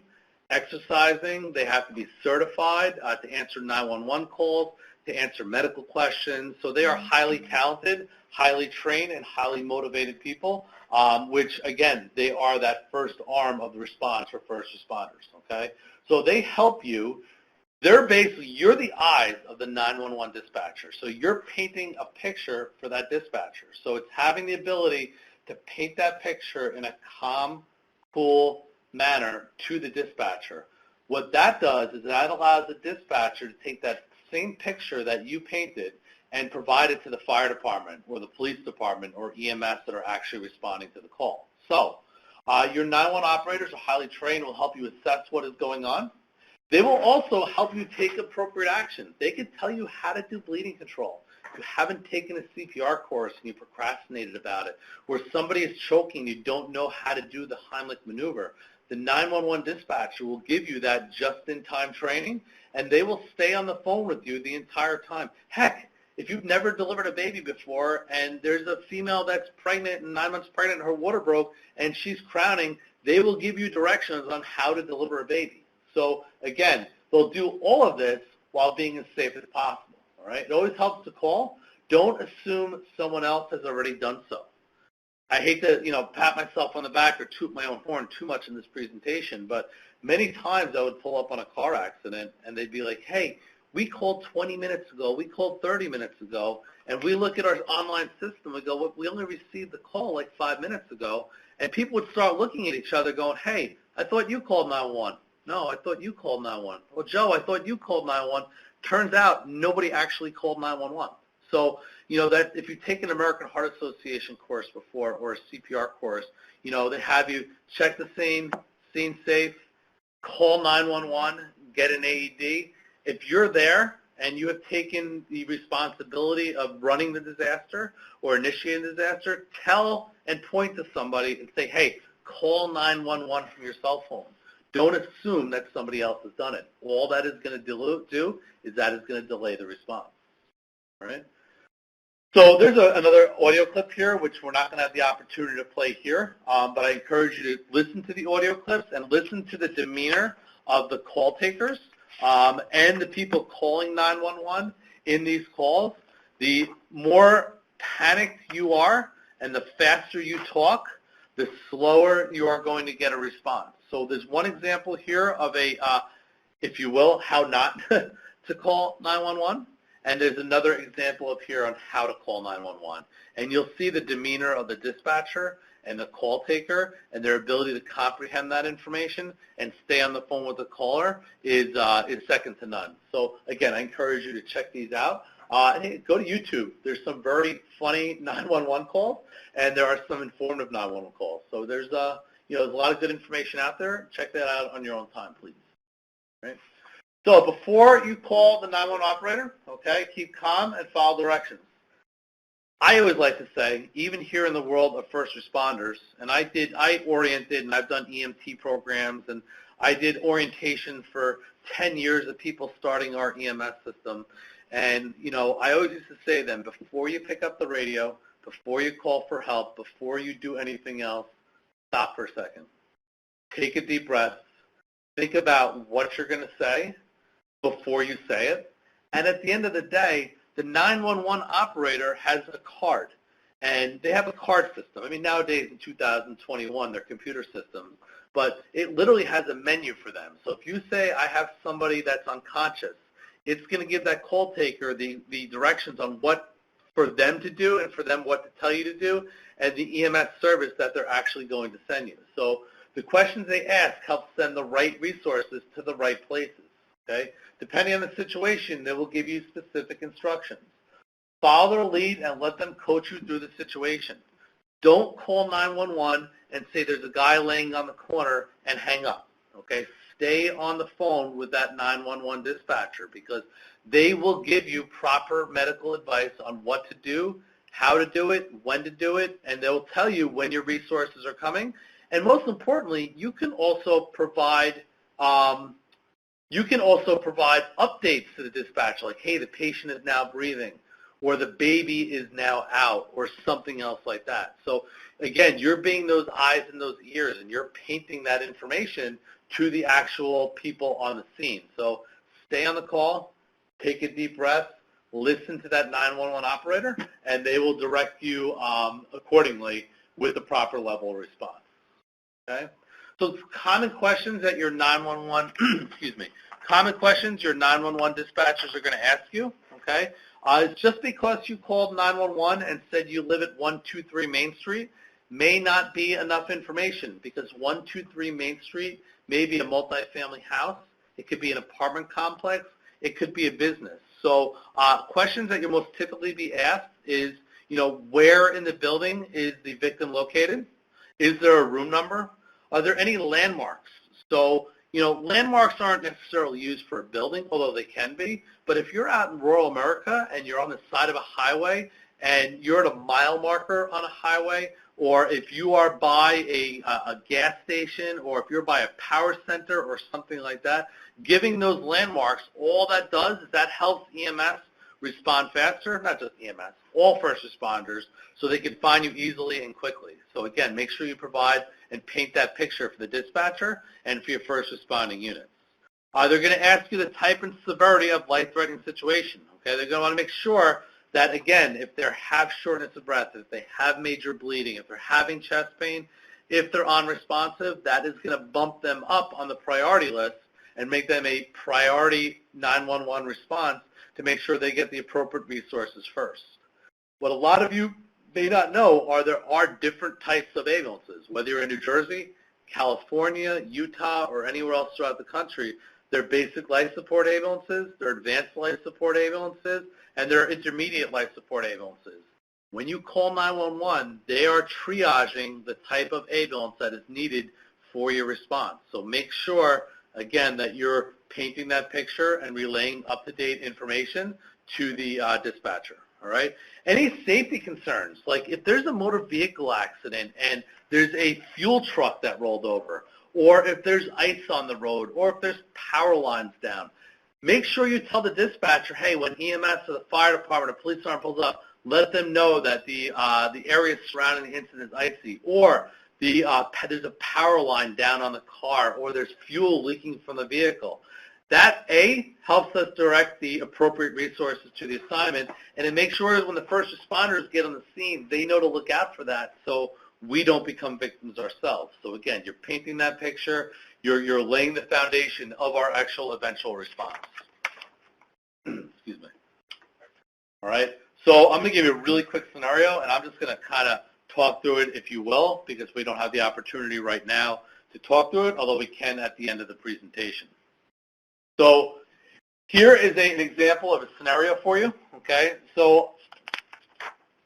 exercising. They have to be certified to answer 911 calls, to answer medical questions. So they are highly talented, highly trained, and highly motivated people, which, again, they are that first arm of the response for first responders, okay? So they help you. You're the eyes of the 911 dispatcher. So you're painting a picture for that dispatcher. So it's having the ability to paint that picture in a calm, cool manner to the dispatcher. What that does is that allows the dispatcher to take that same picture that you painted and provide it to the fire department or the police department or EMS that are actually responding to the call. So your 911 operators are highly trained, will help you assess what is going on. They will also help you take appropriate action. They can tell you how to do bleeding control. If you haven't taken a CPR course and you procrastinated about it, or somebody is choking, you don't know how to do the Heimlich maneuver, the 911 dispatcher will give you that just-in-time training, and they will stay on the phone with you the entire time. Heck, if you've never delivered a baby before and there's a female that's pregnant and 9 months pregnant and her water broke and she's crowning, they will give you directions on how to deliver a baby. So, again, they'll do all of this while being as safe as possible, all right? It always helps to call. Don't assume someone else has already done so. I hate to, pat myself on the back or toot my own horn too much in this presentation, but many times I would pull up on a car accident and they'd be like, hey, we called 20 minutes ago, we called 30 minutes ago, and we look at our online system and go, well, we only received the call like 5 minutes ago, and people would start looking at each other going, hey, I thought you called 911. No, I thought you called 911. Well, Joe, I thought you called 911. Turns out nobody actually called 911. So, that if you take an American Heart Association course before or a CPR course, they have you check the scene safe, call 911, get an AED. If you're there and you have taken the responsibility of running the disaster or initiating the disaster, tell and point to somebody and say, hey, call 911 from your cell phone. Don't assume that somebody else has done it. All that is going to do is that it's going to delay the response. All right? So there's another audio clip here, which we're not going to have the opportunity to play here, but I encourage you to listen to the audio clips and listen to the demeanor of the call takers and the people calling 911 in these calls. The more panicked you are and the faster you talk, the slower you are going to get a response. So there's one example here of a, if you will, how not to call 911. And there's another example up here on how to call 911. And you'll see the demeanor of the dispatcher and the call taker and their ability to comprehend that information and stay on the phone with the caller is second to none. So, again, I encourage you to check these out. Hey, go to YouTube. There's some very funny 911 calls, and there are some informative 911 calls. So there's there's a lot of good information out there. Check that out on your own time, please. Right? So before you call the 911 operator, okay, keep calm and follow directions. I always like to say, even here in the world of first responders, and I oriented and I've done EMT programs, and I did orientation for 10 years of people starting our EMS system. And, I always used to say to them, before you pick up the radio, before you call for help, before you do anything else, stop for a second. Take a deep breath. Think about what you're going to say before you say it. And at the end of the day, the 911 operator has a card. And they have a card system. I mean, nowadays in 2021, they're computer systems. but it literally has a menu for them. So if you say, I have somebody that's unconscious, it's going to give that call taker the directions on what for them to do and for them what to tell you to do, and the EMS service that they're actually going to send you. So the questions they ask help send the right resources to the right places. Okay? Depending on the situation, they will give you specific instructions. Follow their lead and let them coach you through the situation. Don't call 911 and say there's a guy laying on the corner and hang up. Okay? Stay on the phone with that 911 dispatcher, because they will give you proper medical advice on what to do, how to do it, when to do it, and they'll tell you when your resources are coming. And most importantly, you can also provide updates to the dispatcher, like, hey, the patient is now breathing, or the baby is now out, or something else like that. So again, you're being those eyes and those ears, and you're painting that information to the actual people on the scene. So stay on the call, take a deep breath, listen to that 911 operator, and they will direct you accordingly with the proper level of response. Okay? So common questions that your 911, common questions your 911 dispatchers are going to ask you, okay? Just because you called 911 and said you live at 123 Main Street may not be enough information, because 123 Main Street may be a multifamily house. It could be an apartment complex. It could be a business. So questions that you'll most typically be asked is, where in the building is the victim located? Is there a room number? Are there any landmarks? So, landmarks aren't necessarily used for a building, although they can be. But if you're out in rural America and you're on the side of a highway and you're at a mile marker on a highway, or if you are by a gas station, or if you're by a power center or something like that, giving those landmarks, all that does is that helps EMS respond faster, not just EMS, all first responders, so they can find you easily and quickly. So again, make sure you provide and paint that picture for the dispatcher and for your first responding units. They're going to ask you the type and severity of life-threatening situation. Okay, they're going to want to make sure that, again, if they have shortness of breath, if they have major bleeding, if they're having chest pain, if they're unresponsive, that is going to bump them up on the priority list and make them a priority 911 response to make sure they get the appropriate resources first. What a lot of you may not know are there are different types of ambulances. Whether you're in New Jersey, California, Utah, or anywhere else throughout the country, there are basic life support ambulances, there are advanced life support ambulances, and there are intermediate life support ambulances. When you call 911, they are triaging the type of ambulance that is needed for your response. So make sure, again, that you're painting that picture and relaying up-to-date information to the dispatcher, all right? Any safety concerns, like if there's a motor vehicle accident and there's a fuel truck that rolled over, or if there's ice on the road, or if there's power lines down, make sure you tell the dispatcher, hey, when EMS or the fire department or police department pulls up, let them know that the area surrounding the incident is icy, or there's a power line down on the car, or there's fuel leaking from the vehicle. That, A, helps us direct the appropriate resources to the assignment, and it makes sure that when the first responders get on the scene, they know to look out for that so we don't become victims ourselves. So again, you're painting that picture, you're laying the foundation of our actual eventual response. Excuse me. All right, so I'm going to give you a really quick scenario, and I'm just going to kind of talk through it, if you will, because we don't have the opportunity right now to talk through it, although we can at the end of the presentation. So here is an example of a scenario for you, okay? So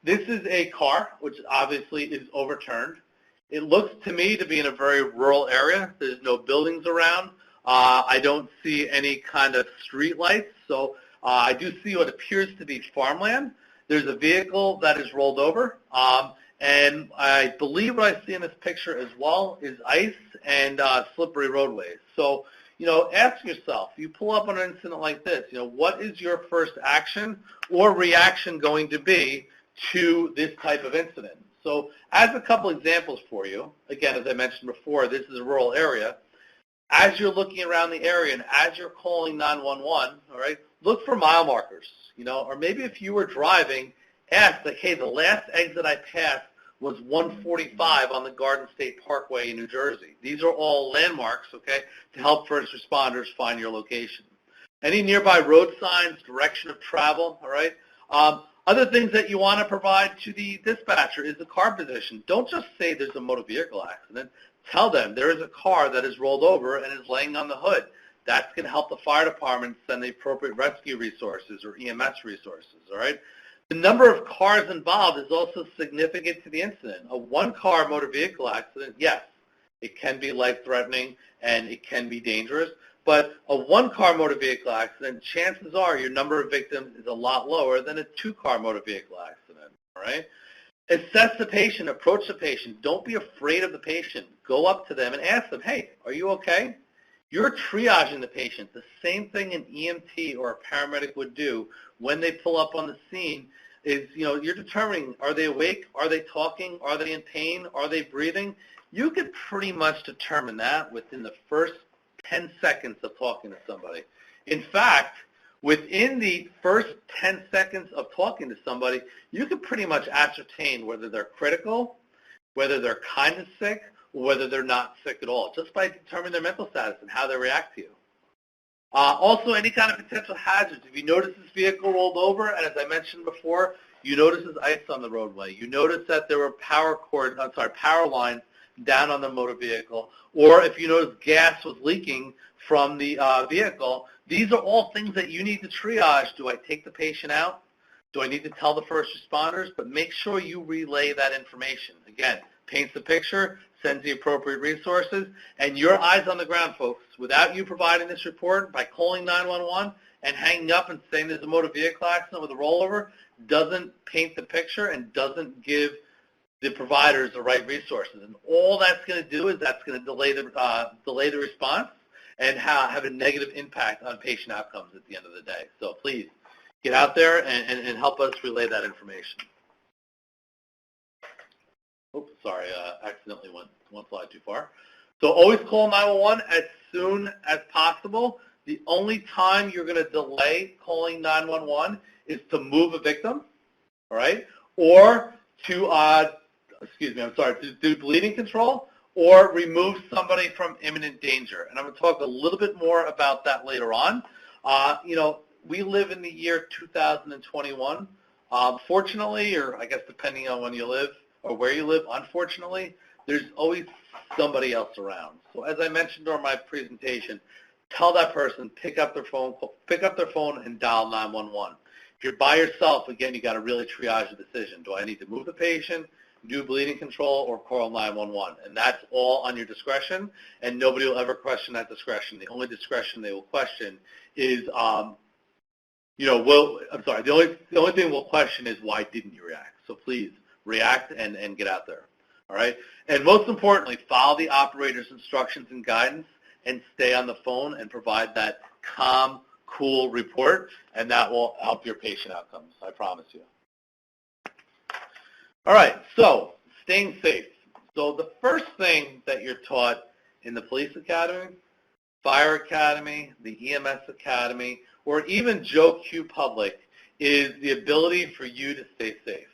this is a car, which obviously is overturned. It looks to me to be in a very rural area. There's no buildings around. I don't see any kind of street lights, so I do see what appears to be farmland. There's a vehicle that is rolled over, and I believe what I see in this picture as well is ice and slippery roadways. So, ask yourself, you pull up on an incident like this, what is your first action or reaction going to be to this type of incident? So as a couple examples for you, again, as I mentioned before, this is a rural area. As you're looking around the area and as you're calling 911, all right, look for mile markers, or maybe if you were driving, ask, like, hey, the last exit I passed was 145 on the Garden State Parkway in New Jersey. These are all landmarks, okay, to help first responders find your location. Any nearby road signs, direction of travel, all right? Other things that you want to provide to the dispatcher is the car position. Don't just say there's a motor vehicle accident. Tell them there is a car that is rolled over and is laying on the hood. That's going to help the fire department send the appropriate rescue resources or EMS resources, all right? The number of cars involved is also significant to the incident. A one-car motor vehicle accident, yes, it can be life-threatening and it can be dangerous, but a one-car motor vehicle accident, chances are your number of victims is a lot lower than a two-car motor vehicle accident, all right? Assess the patient, approach the patient. Don't be afraid of the patient. Go up to them and ask them, hey, are you okay? You're triaging the patient. The same thing an EMT or a paramedic would do when they pull up on the scene is, you're determining, are they awake? Are they talking? Are they in pain? Are they breathing? You could pretty much determine that within the first 10 seconds of talking to somebody. In fact, within the first 10 seconds of talking to somebody, you can pretty much ascertain whether they're critical, whether they're kind of sick, or whether they're not sick at all, just by determining their mental status and how they react to you. Also, any kind of potential hazards. If you notice this vehicle rolled over, and as I mentioned before, you notice there's ice on the roadway. You notice that there were power lines down on the motor vehicle, or if you notice gas was leaking from the vehicle, these are all things that you need to triage. Do I take the patient out? Do I need to tell the first responders? But make sure you relay that information. Again, paints the picture, sends the appropriate resources, and your eyes on the ground, folks. Without you providing this report, by calling 911 and hanging up and saying there's a motor vehicle accident with a rollover, doesn't paint the picture and doesn't give the providers the right resources. And all that's going to do is that's going to delay the response and have a negative impact on patient outcomes at the end of the day. So please get out there and help us relay that information. Oops, sorry, accidentally went one slide too far. So always call 911 as soon as possible. The only time you're going to delay calling 911 is to move a victim, all right, or to to do bleeding control or remove somebody from imminent danger. And I'm going to talk a little bit more about that later on. We live in the year 2021. Fortunately, or I guess depending on when you live or where you live, unfortunately, there's always somebody else around. So as I mentioned during my presentation, tell that person, pick up their phone and dial 911. If you're by yourself, again, you got to really triage the decision. Do I need to move the patient, do bleeding control, or call 911? And that's all on your discretion, and nobody will ever question that discretion. The only discretion they will question is, the only thing we'll question is why didn't you react? So please react and get out there, all right? And most importantly, follow the operator's instructions and guidance and stay on the phone and provide that calm, cool report, and that will help your patient outcomes, I promise you. All right, so staying safe. So the first thing that you're taught in the police academy, fire academy, the EMS academy, or even Joe Q Public is the ability for you to stay safe.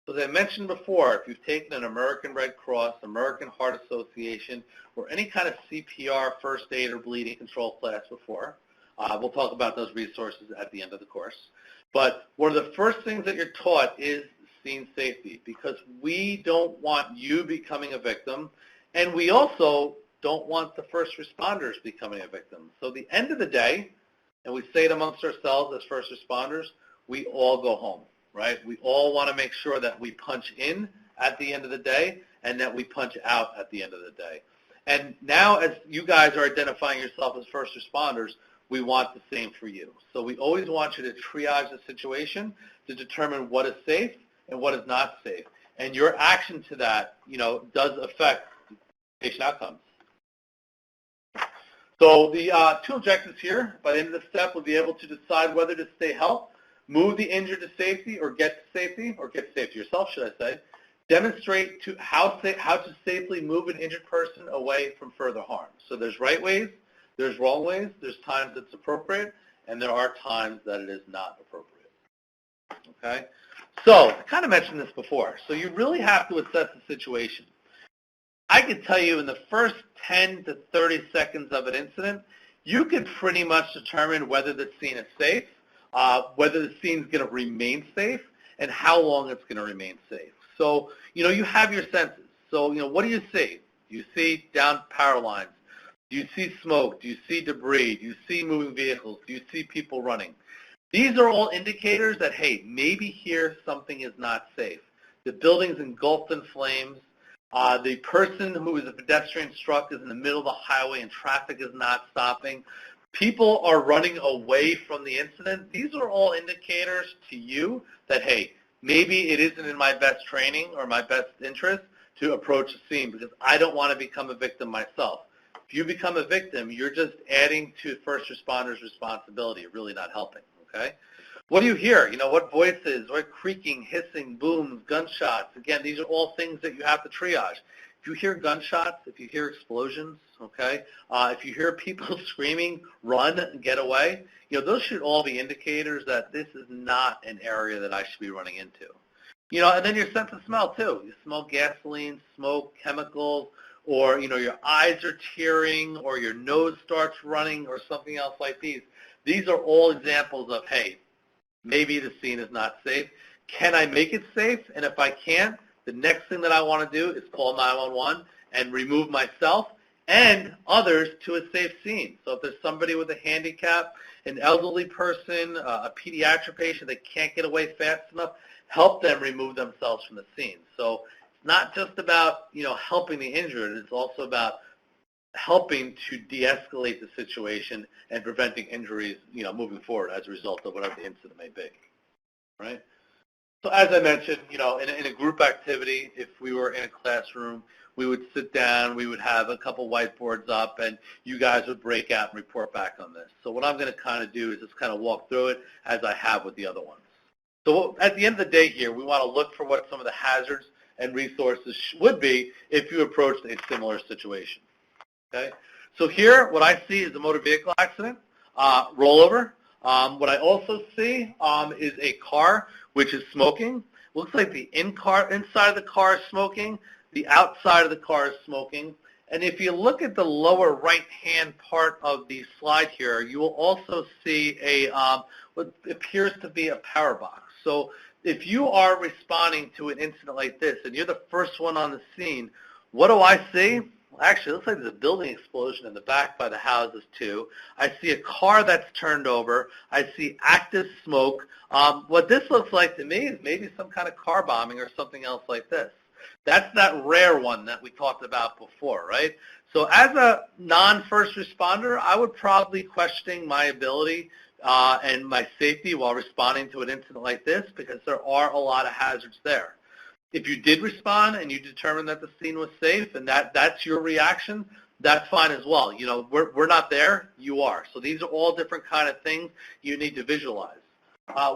So as I mentioned before, if you've taken an American Red Cross, American Heart Association, or any kind of CPR, first aid, or bleeding control class before, we'll talk about those resources at the end of the course. But one of the first things that you're taught is scene safety, because we don't want you becoming a victim, and we also don't want the first responders becoming a victim. So at the end of the day, and we say it amongst ourselves as first responders, we all go home, right? We all want to make sure that we punch in at the end of the day and that we punch out at the end of the day. And now as you guys are identifying yourself as first responders, we want the same for you. So we always want you to triage the situation to determine what is safe and what is not safe. And your action to that, does affect patient outcomes. So the two objectives here, by the end of the step, we'll be able to decide whether to stay help, move the injured to safety, or get to safety yourself, should I say. Demonstrate how to safely move an injured person away from further harm. So there's right ways, there's wrong ways, there's times it's appropriate, and there are times that it is not appropriate. Okay? So I kind of mentioned this before. So you really have to assess the situation. I can tell you in the first 10 to 30 seconds of an incident, you can pretty much determine whether the scene is safe, whether the scene is going to remain safe, and how long it's going to remain safe. So, you have your senses. So, what do you see? Do you see down power lines? Do you see smoke? Do you see debris? Do you see moving vehicles? Do you see people running? These are all indicators that, hey, maybe here something is not safe. The building's engulfed in flames. The person who is a pedestrian struck is in the middle of the highway and traffic is not stopping. People are running away from the incident. These are all indicators to you that, hey, maybe it isn't in my best training or my best interest to approach a scene because I don't want to become a victim myself. If you become a victim, you're just adding to first responders' responsibility, really not helping, okay? What do you hear? What voices, what creaking, hissing, booms, gunshots? Again, these are all things that you have to triage. If you hear gunshots, if you hear explosions, okay, if you hear people screaming, run, get away, those should all be indicators that this is not an area that I should be running into. And then your sense of smell, too. You smell gasoline, smoke, chemicals, or, your eyes are tearing, or your nose starts running, or something else like these. These are all examples of, hey, maybe the scene is not safe. Can I make it safe? And if I can't, the next thing that I want to do is call 911 and remove myself and others to a safe scene. So if there's somebody with a handicap, an elderly person, a pediatric patient that can't get away fast enough, help them remove themselves from the scene. So it's not just about, helping the injured. It's also about helping to de-escalate the situation and preventing injuries, moving forward as a result of whatever the incident may be, right? So as I mentioned, in a group activity, if we were in a classroom, we would sit down, we would have a couple whiteboards up, and you guys would break out and report back on this. So what I'm going to kind of do is just kind of walk through it as I have with the other ones. So at the end of the day here, we want to look for what some of the hazards and resources would be if you approached a similar situation. Okay, so here what I see is a motor vehicle accident, rollover. What I also see is a car which is smoking. Looks like the inside of the car is smoking, the outside of the car is smoking. And if you look at the lower right-hand part of the slide here, you will also see a what appears to be a power box. So if you are responding to an incident like this and you're the first one on the scene, what do I see? Actually, it looks like there's a building explosion in the back by the houses, too. I see a car that's turned over. I see active smoke. What this looks like to me is maybe some kind of car bombing or something else like this. That's that rare one that we talked about before, right? So as a non-first responder, I would probably question my ability and my safety while responding to an incident like this because there are a lot of hazards there. If you did respond and you determined that the scene was safe and that's your reaction, that's fine as well. We're not there, you are. So these are all different kind of things you need to visualize.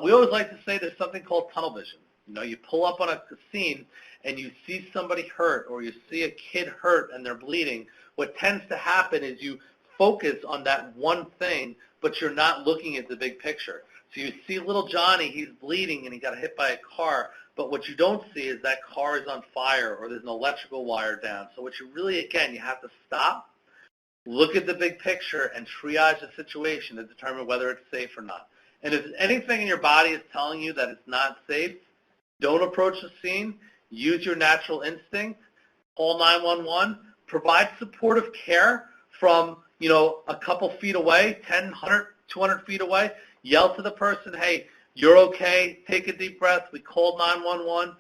We always like to say there's something called tunnel vision. You pull up on a scene and you see somebody hurt or you see a kid hurt and they're bleeding. What tends to happen is you focus on that one thing, but you're not looking at the big picture. So you see little Johnny, he's bleeding and he got hit by a car. But what you don't see is that car is on fire or there's an electrical wire down. So what you really, again, you have to stop, look at the big picture, and triage the situation to determine whether it's safe or not. And if anything in your body is telling you that it's not safe, don't approach the scene. Use your natural instinct. Call 911. Provide supportive care from, a couple feet away, 10, 100, 200 feet away. Yell to the person, hey, you're okay, take a deep breath, we called 911.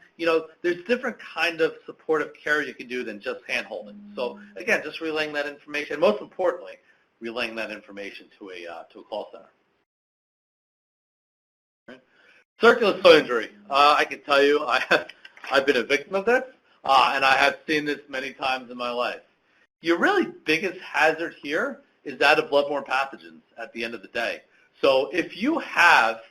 There's different kind of supportive care you can do than just hand-holding. So, again, just relaying that information, most importantly, relaying that information to a call center. Right. Circular saw injury. I can tell you I've been a victim of this, and I have seen this many times in my life. Your really biggest hazard here is that of bloodborne pathogens at the end of the day. So if you have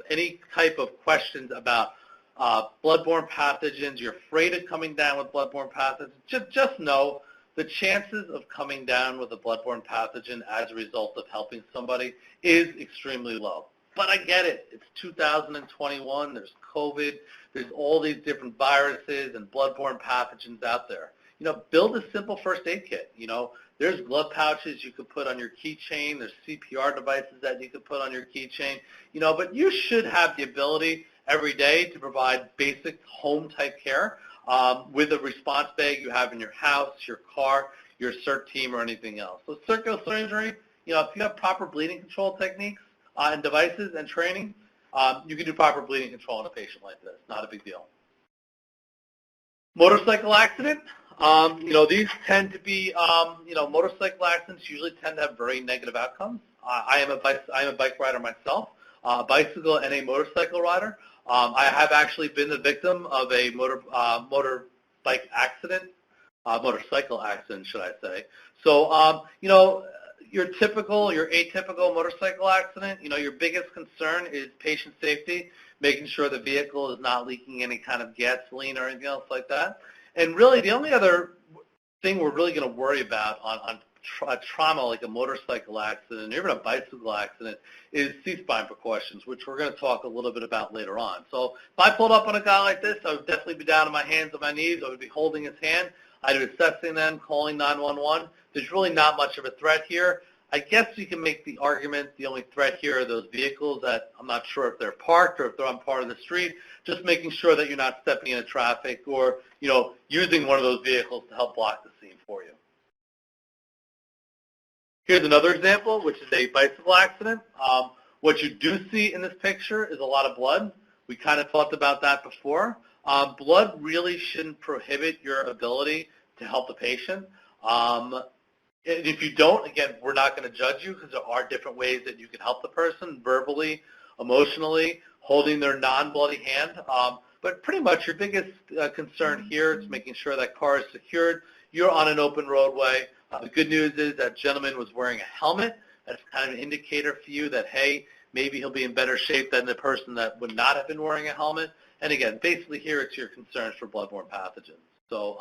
any type of questions about bloodborne pathogens, you're afraid of coming down with bloodborne pathogens, just know the chances of coming down with a bloodborne pathogen as a result of helping somebody is extremely low. but I get it. It's 2021. There's COVID. There's all these different viruses and bloodborne pathogens out there. Build a simple first aid kit. There's glove pouches you could put on your keychain. There's CPR devices that you could put on your keychain. But you should have the ability every day to provide basic home-type care with a response bag you have in your house, your car, your CERT team, or anything else. So circular injury, if you have proper bleeding control techniques and devices and training, you can do proper bleeding control on a patient like this. Not a big deal. Motorcycle accident. These tend to be, motorcycle accidents usually tend to have very negative outcomes. I am a bike rider myself, a bicycle and a motorcycle rider. I have actually been the victim of a motorcycle accident, should I say. So, your atypical motorcycle accident, your biggest concern is patient safety, making sure the vehicle is not leaking any kind of gasoline or anything else like that. And really, the only other thing we're really going to worry about on a trauma like a motorcycle accident or even a bicycle accident is C-spine precautions, which we're going to talk a little bit about later on. So if I pulled up on a guy like this, I would definitely be down on my hands and my knees. I would be holding his hand. I'd be assessing them, calling 911. There's really not much of a threat here. I guess you can make the argument the only threat here are those vehicles that I'm not sure if they're parked or if they're on part of the street, just making sure that you're not stepping into traffic or, using one of those vehicles to help block the scene for you. Here's another example, which is a bicycle accident. What you do see in this picture is a lot of blood. We kind of talked about that before. Blood really shouldn't prohibit your ability to help the patient. If you don't, again, we're not going to judge you because there are different ways that you can help the person, verbally, emotionally, holding their non-bloody hand. But pretty much your biggest concern here is making sure that car is secured. You're on an open roadway. The good news is that gentleman was wearing a helmet. That's kind of an indicator for you that, hey, maybe he'll be in better shape than the person that would not have been wearing a helmet. And again, basically here it's your concerns for bloodborne pathogens. So,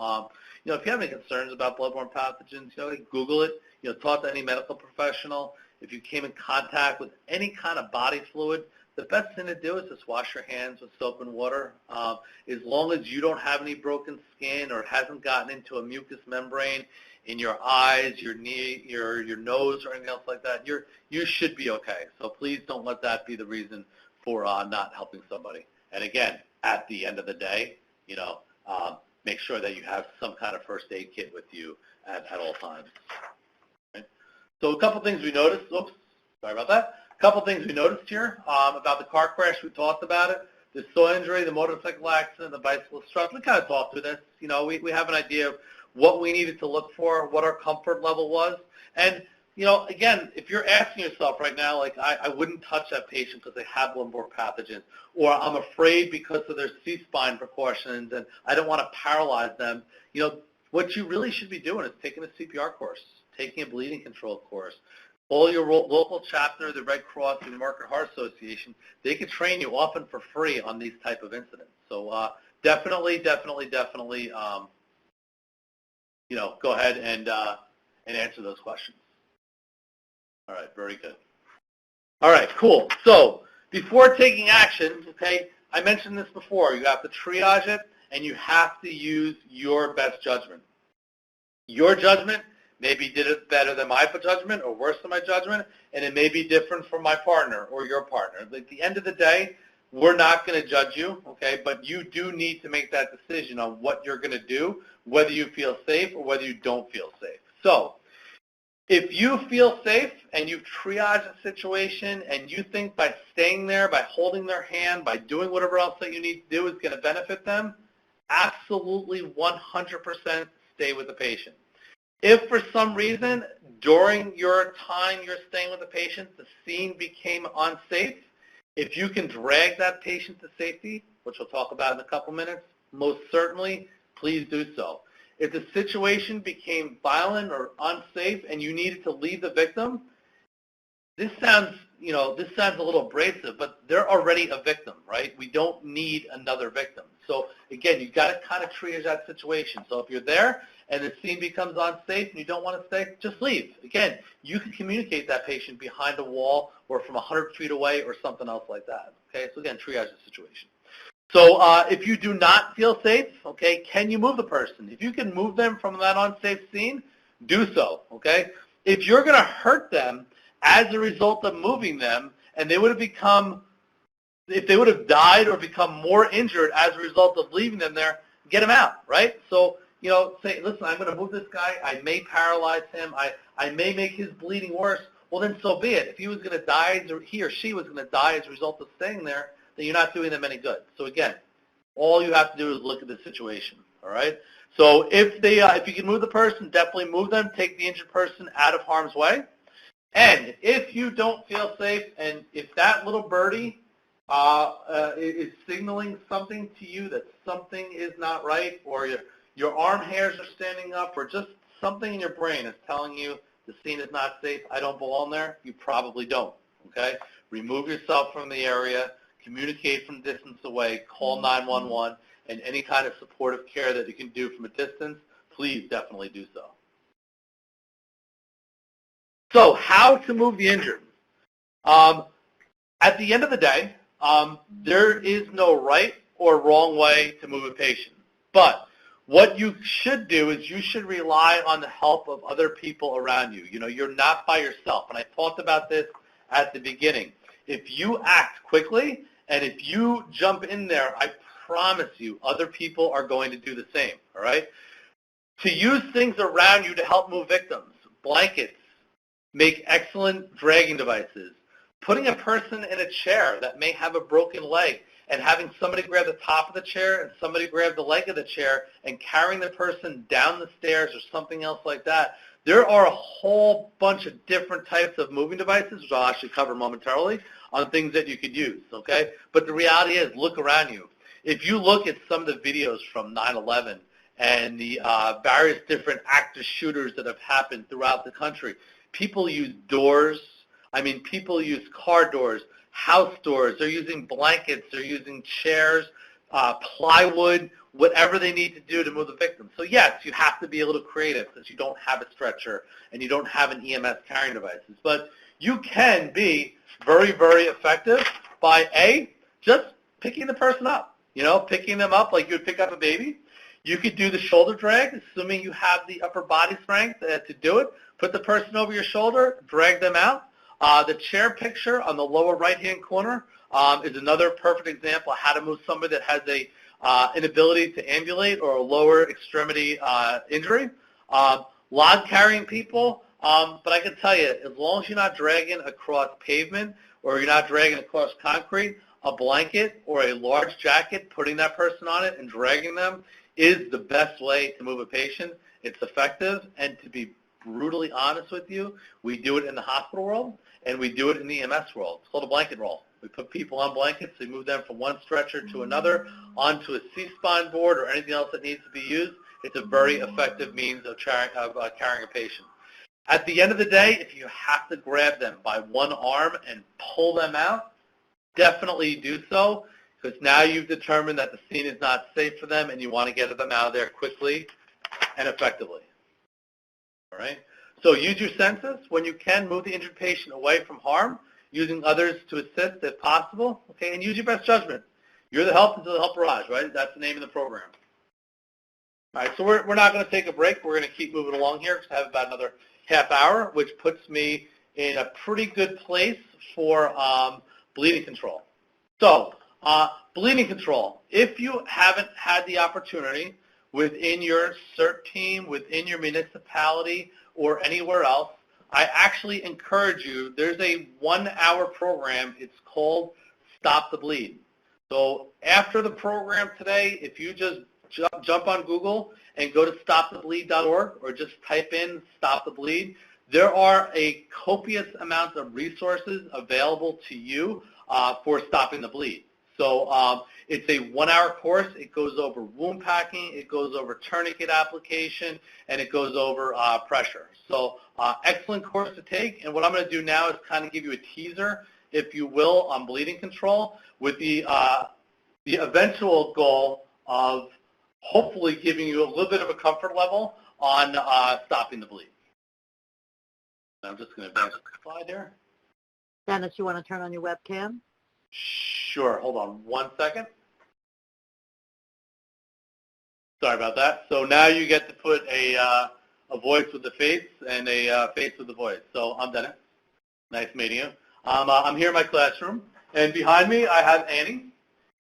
if you have any concerns about bloodborne pathogens, Google it. Talk to any medical professional. If you came in contact with any kind of body fluid, the best thing to do is just wash your hands with soap and water. As long as you don't have any broken skin or it hasn't gotten into a mucous membrane in your eyes, your knee, your nose, or anything else like that, you should be okay. So please don't let that be the reason for not helping somebody. And again, at the end of the day, make sure that you have some kind of first aid kit with you at all times. Right? So a couple things we noticed. Oops, sorry about that. A couple things we noticed here about the car crash. We talked about it. The soil injury, the motorcycle accident, the bicycle struck. We kind of talked through this. We have an idea of what we needed to look for, what our comfort level was. And, again, if you're asking yourself right now, like, I wouldn't touch that patient because they have bloodborne pathogens, or I'm afraid because of their C-spine precautions and I don't want to paralyze them, what you really should be doing is taking a CPR course, taking a bleeding control course. Call your local chapter, the Red Cross, the American Heart Association. They can train you often for free on these type of incidents. So definitely, go ahead and answer those questions. All right, very good. All right, cool. So before taking action, okay, I mentioned this before. You have to triage it, and you have to use your best judgment. Your judgment maybe did it better than my judgment or worse than my judgment, and it may be different from my partner or your partner. At the end of the day, we're not going to judge you, okay, but you do need to make that decision on what you're going to do, whether you feel safe or whether you don't feel safe. So if you feel safe and you've triaged a situation and you think by staying there, by holding their hand, by doing whatever else that you need to do is going to benefit them, absolutely 100% stay with the patient. If for some reason during your time you're staying with the patient, the scene became unsafe, if you can drag that patient to safety, which we'll talk about in a couple minutes, most certainly, please do so. If the situation became violent or unsafe and you needed to leave the victim, this sounds, this sounds a little abrasive, but they're already a victim, right? We don't need another victim. So again, you've got to kind of triage that situation. So if you're there and the scene becomes unsafe and you don't want to stay, just leave. Again, you can communicate that patient behind a wall or from 100 feet away or something else like that. Okay, so again, triage the situation. So if you do not feel safe, okay, can you move the person? If you can move them from that unsafe scene, do so, okay? If you're going to hurt them as a result of moving them, and they would have become, if they would have died or become more injured as a result of leaving them there, get them out, right? So, say, listen, I'm going to move this guy. I may paralyze him. I may make his bleeding worse. Well, then so be it. If he was going to die, or he or she was going to die as a result of staying there, then you're not doing them any good. So again, all you have to do is look at the situation, all right? So if you can move the person, definitely move them. Take the injured person out of harm's way. And if you don't feel safe, and if that little birdie is signaling something to you that something is not right, or your arm hairs are standing up, or just something in your brain is telling you the scene is not safe, I don't belong there, you probably don't, okay? Remove yourself from the area, communicate from distance away, call 911, and any kind of supportive care that you can do from a distance, please definitely do so. So how to move the injured? At the end of the day, there is no right or wrong way to move a patient. But what you should do is you should rely on the help of other people around you. You're not by yourself. And I talked about this at the beginning. If you act quickly and if you jump in there, I promise you other people are going to do the same, all right? To use things around you to help move victims, blankets, make excellent dragging devices. Putting a person in a chair that may have a broken leg and having somebody grab the top of the chair and somebody grab the leg of the chair and carrying the person down the stairs or something else like that. There are a whole bunch of different types of moving devices, which I'll actually cover momentarily, on things that you could use, okay? But the reality is, look around you. If you look at some of the videos from 9/11 and the various different active shooters that have happened throughout the country, people use doors. People use car doors, house doors. They're using blankets. They're using chairs, plywood, whatever they need to do to move the victim. So, yes, you have to be a little creative because you don't have a stretcher and you don't have an EMS carrying devices. But you can be very, very effective by, A, just picking the person up, picking them up like you would pick up a baby. You could do the shoulder drag, assuming you have the upper body strength to do it. Put the person over your shoulder, drag them out. The chair picture on the lower right-hand corner is another perfect example of how to move somebody that has a inability to ambulate or a lower extremity injury. Log carrying people, but I can tell you, as long as you're not dragging across pavement or you're not dragging across concrete, a blanket or a large jacket, putting that person on it and dragging them is the best way to move a patient. It's effective, and to be brutally honest with you, we do it in the hospital world, and we do it in the EMS world. It's called a blanket roll. We put people on blankets, we move them from one stretcher to another, onto a C-spine board or anything else that needs to be used. It's a very effective means of carrying a patient. At the end of the day, if you have to grab them by one arm and pull them out, definitely do so, because now you've determined that the scene is not safe for them and you want to get them out of there quickly and effectively. All right? So use your senses. When you can, move the injured patient away from harm, using others to assist if possible, okay, and use your best judgment. You're the help until the help arrives, right? That's the name of the program. All right, so we're not going to take a break. We're going to keep moving along here because I have about another half hour, which puts me in a pretty good place for bleeding control. So bleeding control. If you haven't had the opportunity within your CERT team, within your municipality, or anywhere else, I actually encourage you, there's a 1-hour program. It's called Stop the Bleed. So after the program today, if you just jump on Google and go to stopthebleed.org or just type in Stop the Bleed, there are a copious amount of resources available to you for stopping the bleed. So it's a 1-hour course. It goes over wound packing, it goes over tourniquet application, and it goes over pressure. So excellent course to take. And what I'm going to do now is kind of give you a teaser if you will, on bleeding control with the eventual goal of hopefully giving you a little bit of a comfort level on stopping the bleed. I'm just going to advance the slide here. Dennis, you want to turn on your webcam? Sure. Hold on one second. Sorry about that. So now you get to put a voice with the face and a face with the voice. So I'm Dennis. Nice meeting you. I'm here in my classroom, and behind me I have Annie.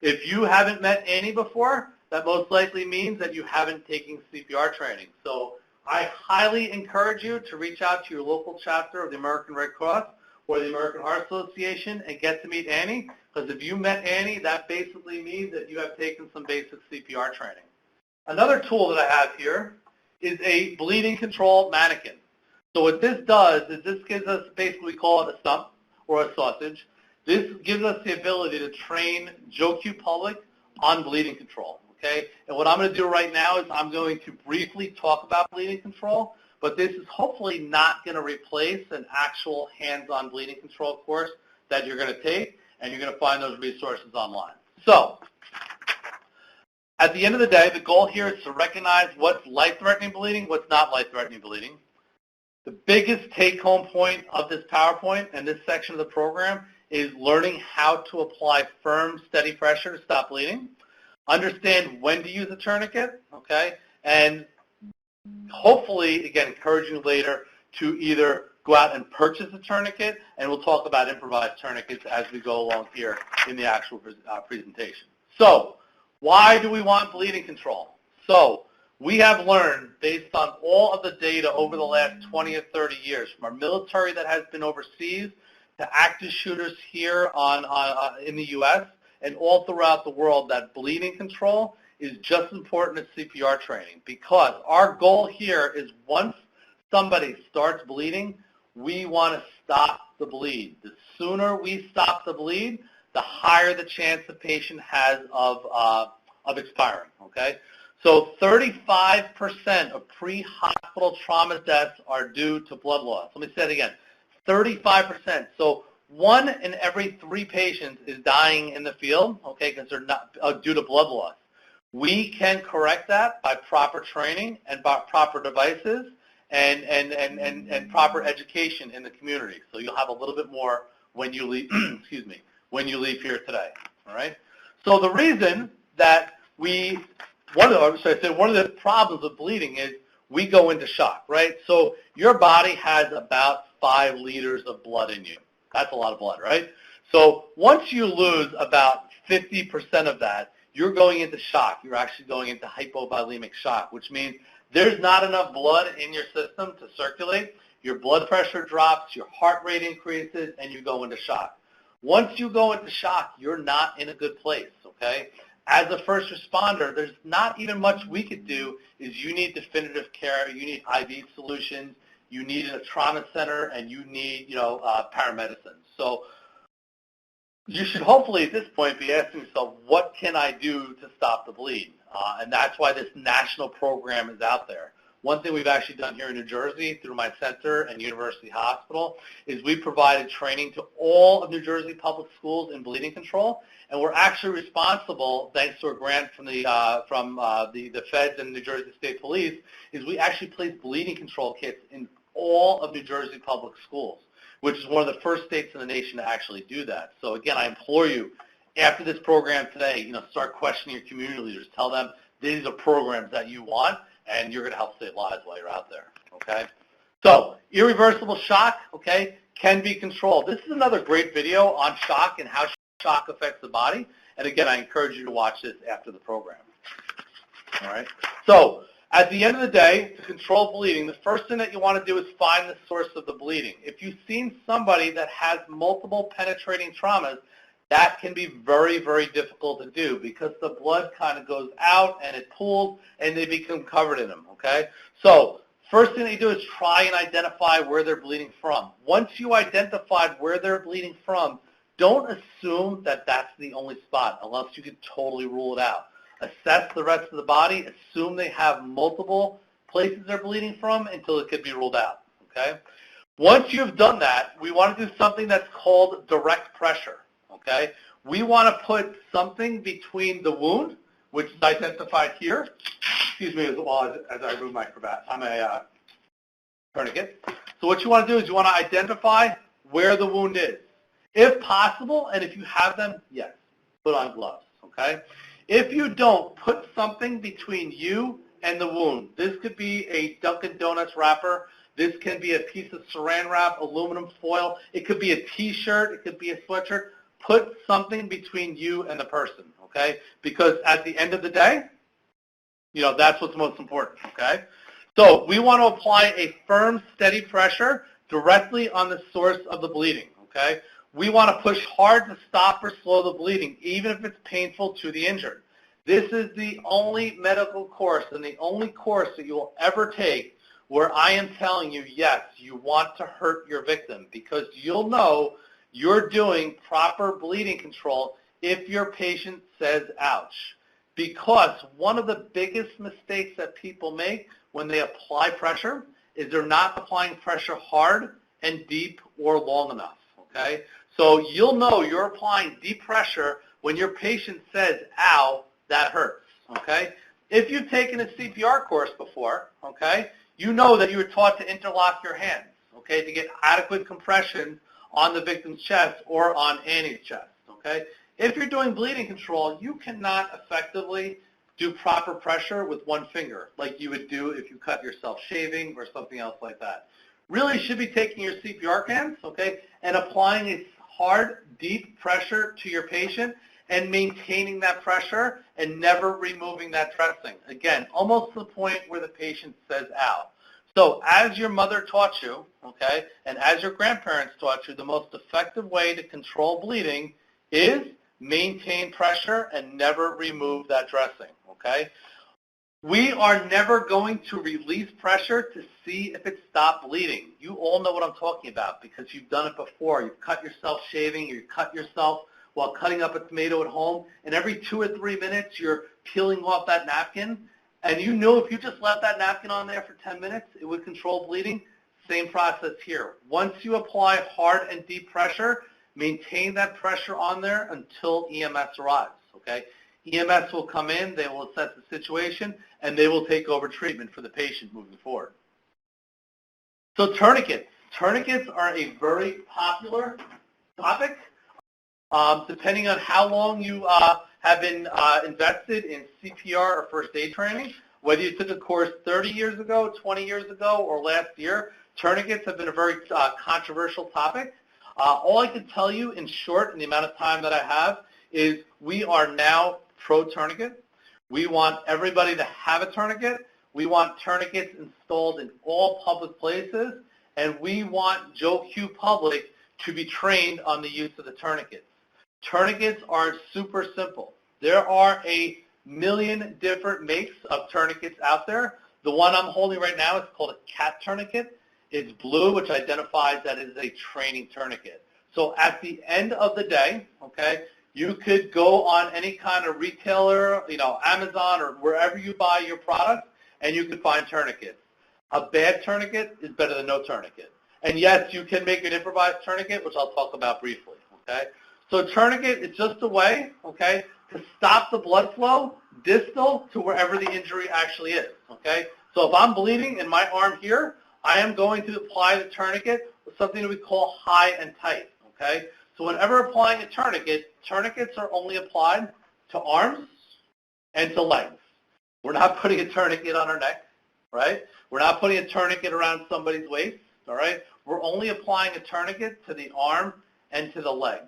If you haven't met Annie before, that most likely means that you haven't taken CPR training. So I highly encourage you to reach out to your local chapter of the American Red Cross or the American Heart Association and get to meet Annie, because if you met Annie, that basically means that you have taken some basic CPR training. Another tool that I have here is a bleeding control mannequin. So what this does is this gives us, basically we call it a stump or a sausage. This gives us the ability to train JOQ public on bleeding control. Okay? And what I'm going to do right now is I'm going to briefly talk about bleeding control, but this is hopefully not going to replace an actual hands-on bleeding control course that you're going to take, and you're going to find those resources online. So, at the end of the day, the goal here is to recognize what's life-threatening bleeding, what's not life-threatening bleeding. The biggest take-home point of this PowerPoint and this section of the program is learning how to apply firm, steady pressure to stop bleeding. Understand when to use a tourniquet, okay? And hopefully, again, encourage you later to either go out and purchase a tourniquet, and we'll talk about improvised tourniquets as we go along here in the actual presentation. So, why do we want bleeding control? So, we have learned, based on all of the data over the last 20 or 30 years, from our military that has been overseas to active shooters here in the U.S., and all throughout the world, that bleeding control is just as important as CPR training, because our goal here is once somebody starts bleeding, we want to stop the bleed. The sooner we stop the bleed, the higher the chance the patient has of expiring, okay? So 35% of pre-hospital trauma deaths are due to blood loss. Let me say it again, 35%. So 1 in every 3 patients is dying in the field, okay, because they're not due to blood loss. We can correct that by proper training and by proper devices and proper education in the community. So you'll have a little bit more when you leave, excuse me, when you leave here today, all right? So the reason that one of the problems with bleeding is we go into shock, right? So your body has about 5 liters of blood in you. That's a lot of blood, right? So once you lose about 50% of that, you're going into shock. You're actually going into hypovolemic shock, which means there's not enough blood in your system to circulate. Your blood pressure drops, your heart rate increases, and you go into shock. Once you go into shock, you're not in a good place, okay? As a first responder, there's not even much we could do. Is you need definitive care, you need IV solutions, you need a trauma center, and you need, paramedicine. So you should hopefully at this point be asking yourself, what can I do to stop the bleed? And that's why this national program is out there. One thing we've actually done here in New Jersey through my center and University Hospital is we provided training to all of New Jersey public schools in bleeding control, and we're actually responsible, thanks to a grant from the feds and New Jersey State Police, is we actually place bleeding control kits in all of New Jersey public schools, which is one of the first states in the nation to actually do that. So again, I implore you, after this program today, start questioning your community leaders. Tell them these are programs that you want, and you're going to help save lives while you're out there, okay? So, irreversible shock, okay, can be controlled. This is another great video on shock and how shock affects the body. And again, I encourage you to watch this after the program, all right? So, at the end of the day, to control bleeding, the first thing that you want to do is find the source of the bleeding. If you've seen somebody that has multiple penetrating traumas, that can be very, very difficult to do because the blood kind of goes out and it pools and they become covered in them, okay? So first thing that you do is try and identify where they're bleeding from. Once you identified where they're bleeding from, don't assume that that's the only spot unless you can totally rule it out. Assess the rest of the body. Assume they have multiple places they're bleeding from until it could be ruled out, okay? Once you've done that, we want to do something that's called direct pressure, okay? We want to put something between the wound, which is identified here. Excuse me as well as I remove my cravat. I'm a tourniquet. So what you want to do is you want to identify where the wound is. If possible, and if you have them, yes, put on gloves, okay? If you don't, put something between you and the wound. This could be a Dunkin' Donuts wrapper. This can be a piece of saran wrap, aluminum foil. It could be a T-shirt. It could be a sweatshirt. Put something between you and the person, okay? Because at the end of the day, you know, that's what's most important, okay? So we want to apply a firm, steady pressure directly on the source of the bleeding, okay? We want to push hard to stop or slow the bleeding, even if it's painful to the injured. This is the only medical course and the only course that you will ever take where I am telling you, yes, you want to hurt your victim, because you'll know you're doing proper bleeding control if your patient says ouch. Because one of the biggest mistakes that people make when they apply pressure is they're not applying pressure hard and deep or long enough, okay? So you'll know you're applying deep pressure when your patient says, ow, that hurts, okay? If you've taken a CPR course before, okay, you know that you were taught to interlock your hands, okay, to get adequate compression on the victim's chest or on Annie's chest, okay? If you're doing bleeding control, you cannot effectively do proper pressure with one finger like you would do if you cut yourself shaving or something else like that. Really should be taking your CPR hands, okay, and applying a hard, deep pressure to your patient and maintaining that pressure and never removing that dressing. Again, almost to the point where the patient says, ow. So as your mother taught you, okay, and as your grandparents taught you, the most effective way to control bleeding is maintain pressure and never remove that dressing, okay? We are never going to release pressure to see if it stopped bleeding. You all know what I'm talking about because you've done it before. You've cut yourself shaving, you cut yourself while cutting up a tomato at home, and every 2 or 3 minutes you're peeling off that napkin, and you know if you just left that napkin on there for 10 minutes, it would control bleeding. Same process here. Once you apply hard and deep pressure, maintain that pressure on there until EMS arrives, okay? EMS will come in, they will assess the situation, and they will take over treatment for the patient moving forward. So tourniquets. Tourniquets are a very popular topic. Depending on how long you have been invested in CPR or first aid training, whether you took a course 30 years ago, 20 years ago, or last year, tourniquets have been a very controversial topic. All I can tell you in short, in the amount of time that I have, is we are now pro-tourniquet. We want everybody to have a tourniquet. We want tourniquets installed in all public places, and we want Joe Q Public to be trained on the use of the tourniquets. Tourniquets are super simple. There are a million different makes of tourniquets out there. The one I'm holding right now is called a cat tourniquet. It's blue, which identifies that it is a training tourniquet. So at the end of the day, okay, you could go on any kind of retailer, you know, Amazon or wherever you buy your product, and you can find tourniquets. A bad tourniquet is better than no tourniquet. And yes, you can make an improvised tourniquet, which I'll talk about briefly, okay? So tourniquet is just a way, okay, to stop the blood flow distal to wherever the injury actually is, okay? So if I'm bleeding in my arm here, I am going to apply the tourniquet with something that we call high and tight, okay? So whenever applying a tourniquet, tourniquets are only applied to arms and to legs. We're not putting a tourniquet on our neck, right? We're not putting a tourniquet around somebody's waist, all right? We're only applying a tourniquet to the arm and to the leg.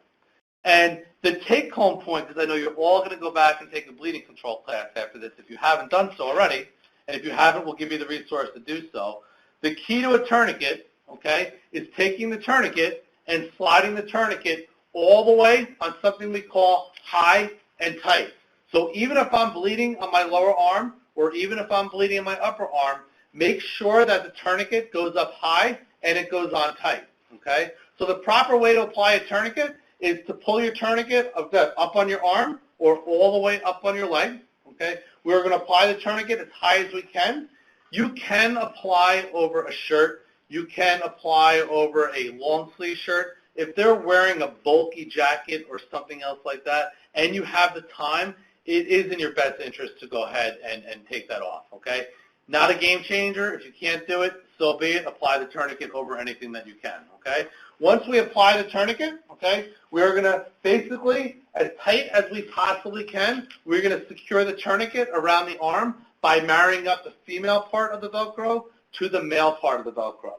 And the take-home point, because I know you're all going to go back and take a bleeding control class after this if you haven't done so already, and if you haven't, we'll give you the resource to do so. The key to a tourniquet, okay, is taking the tourniquet and sliding the tourniquet all the way on something we call high and tight. So even if I'm bleeding on my lower arm or even if I'm bleeding on my upper arm, make sure that the tourniquet goes up high and it goes on tight, okay? So the proper way to apply a tourniquet is to pull your tourniquet up on your arm or all the way up on your leg, okay? We're going to apply the tourniquet as high as we can. You can apply over a shirt. you can apply over a long sleeve shirt. If they're wearing a bulky jacket or something else like that, and you have the time, it is in your best interest to go ahead and take that off, okay? Not a game changer. If you can't do it, so be it. Apply the tourniquet over anything that you can, okay? Once we apply the tourniquet, okay, we're going to basically, as tight as we possibly can, we're going to secure the tourniquet around the arm by marrying up the female part of the Velcro to the male part of the Velcro.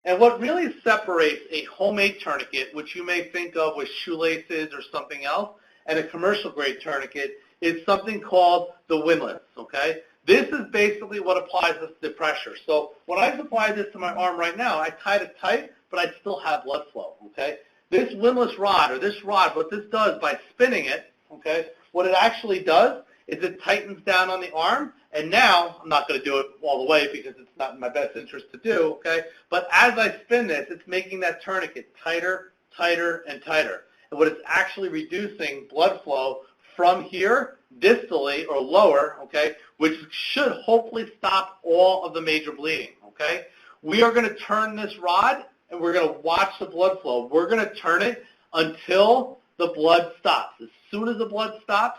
And what really separates a homemade tourniquet, which you may think of with shoelaces or something else, and a commercial-grade tourniquet, is something called the windlass, okay? This is basically what applies the pressure. So when I apply this to my arm right now, I tied it tight, but I still have blood flow, okay? This windlass rod, or this rod, what this does by spinning it, okay, what it actually does is it tightens down on the arm, and now, I'm not going to do it all the way because it's not in my best interest to do, okay, but as I spin this, it's making that tourniquet tighter, tighter, and tighter. And what it's actually reducing blood flow from here, distally or lower, okay, which should hopefully stop all of the major bleeding, okay? We are going to turn this rod, and we're going to watch the blood flow. We're going to turn it until the blood stops. As soon as the blood stops,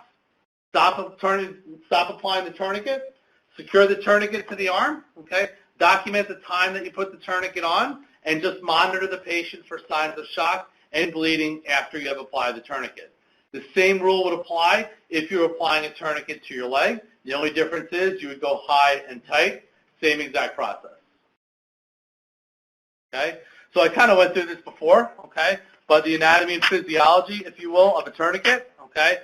stop applying the tourniquet, secure the tourniquet to the arm, okay? Document the time that you put the tourniquet on, and just monitor the patient for signs of shock and bleeding after you have applied the tourniquet. The same rule would apply if you're applying a tourniquet to your leg. The only difference is you would go high and tight, same exact process. Okay? So I kind of went through this before, okay? But the anatomy and physiology, if you will, of a tourniquet, okay?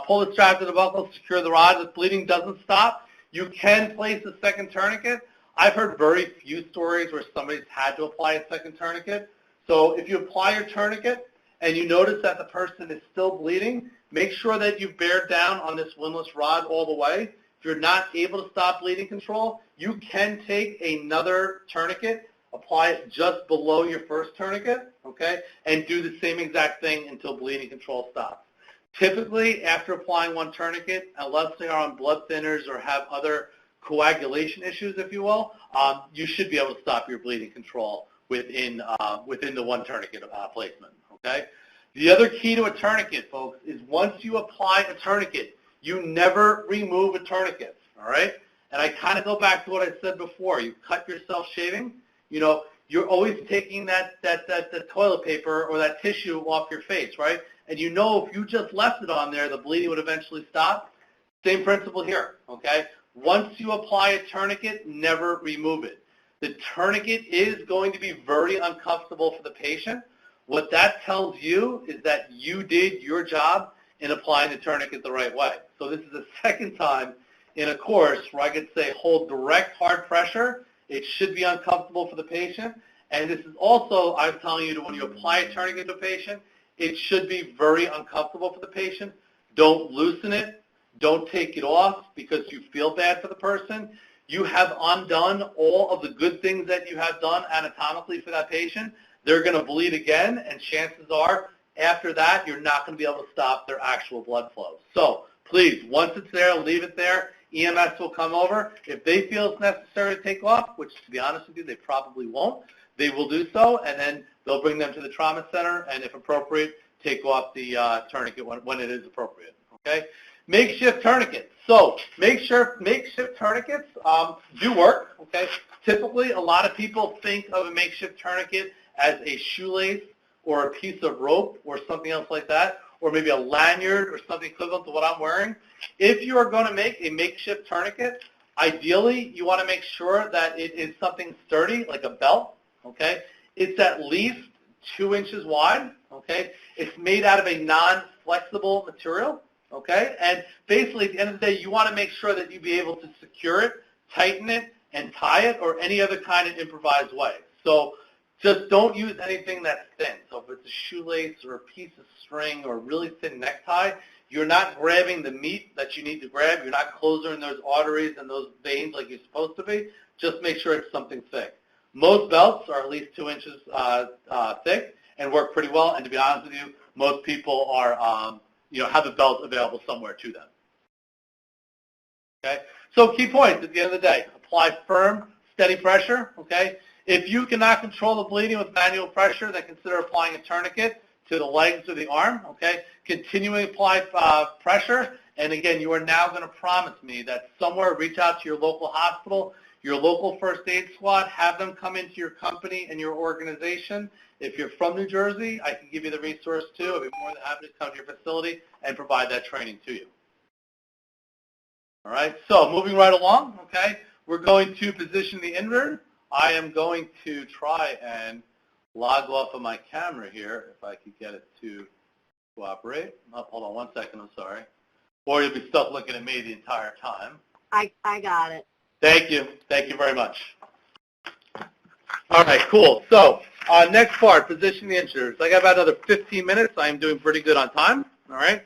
Pull the strap to the buckle, secure the rod. If bleeding doesn't stop, you can place a second tourniquet. I've heard very few stories where somebody's had to apply a second tourniquet. So if you apply your tourniquet and you notice that the person is still bleeding, make sure that you bear down on this windlass rod all the way. If you're not able to stop bleeding control, you can take another tourniquet, apply it just below your first tourniquet, okay, and do the same exact thing until bleeding control stops. Typically, after applying one tourniquet, unless they are on blood thinners or have other coagulation issues, if you will, you should be able to stop your bleeding control within the one tourniquet placement, okay? The other key to a tourniquet, folks, is once you apply a tourniquet, you never remove a tourniquet, all right? And I kind of go back to what I said before. You cut yourself shaving, you know, you're always taking that toilet paper or that tissue off your face, right? And you know if you just left it on there, the bleeding would eventually stop. Same principle here, okay? Once you apply a tourniquet, never remove it. The tourniquet is going to be very uncomfortable for the patient. What that tells you is that you did your job in applying the tourniquet the right way. So this is the second time in a course where I could say hold direct hard pressure. It should be uncomfortable for the patient. And this is also, I'm telling you, that when you apply a tourniquet to a patient, it should be very uncomfortable for the patient. Don't loosen it. Don't take it off because you feel bad for the person. You have undone all of the good things that you have done anatomically for that patient. They're going to bleed again, and chances are, after that, you're not going to be able to stop their actual blood flow. So please, once it's there, leave it there. EMS will come over. If they feel it's necessary to take off, which to be honest with you, they probably won't, they will do so, and then they'll bring them to the trauma center, and if appropriate, take off the tourniquet when it is appropriate, okay? Makeshift tourniquets. So makeshift tourniquets do work, okay? Typically, a lot of people think of a makeshift tourniquet as a shoelace or a piece of rope or something else like that, or maybe a lanyard or something equivalent to what I'm wearing. If you are going to make a makeshift tourniquet, ideally, you want to make sure that it is something sturdy, like a belt, okay? It's at least 2 inches wide, okay? It's made out of a non-flexible material, okay? And basically, at the end of the day, you want to make sure that you be able to secure it, tighten it, and tie it, or any other kind of improvised way. So just don't use anything that's thin. So if it's a shoelace or a piece of string or a really thin necktie, you're not grabbing the meat that you need to grab. You're not closing those arteries and those veins like you're supposed to be. Just make sure it's something thick. Most belts are at least 2 inches thick and work pretty well. And to be honest with you, most people are, have the belt available somewhere to them. Okay. So key points at the end of the day: apply firm, steady pressure. Okay. If you cannot control the bleeding with manual pressure, then consider applying a tourniquet to the legs or the arm, okay? Continually apply pressure, and again, you are now going to promise me that somewhere, reach out to your local hospital, your local first aid squad, have them come into your company and your organization. If you're from New Jersey, I can give you the resource too. I'd be more than happy to come to your facility and provide that training to you. All right, so moving right along, okay, we're going to position the injured. I am going to try and log off of my camera here, if I could get it to cooperate. Oh, hold on one second, I'm sorry. Or you'll be stuck looking at me the entire time. I got it. Thank you very much. All right, cool. So next part, position the injured. I got about another 15 minutes. I am doing pretty good on time, all right?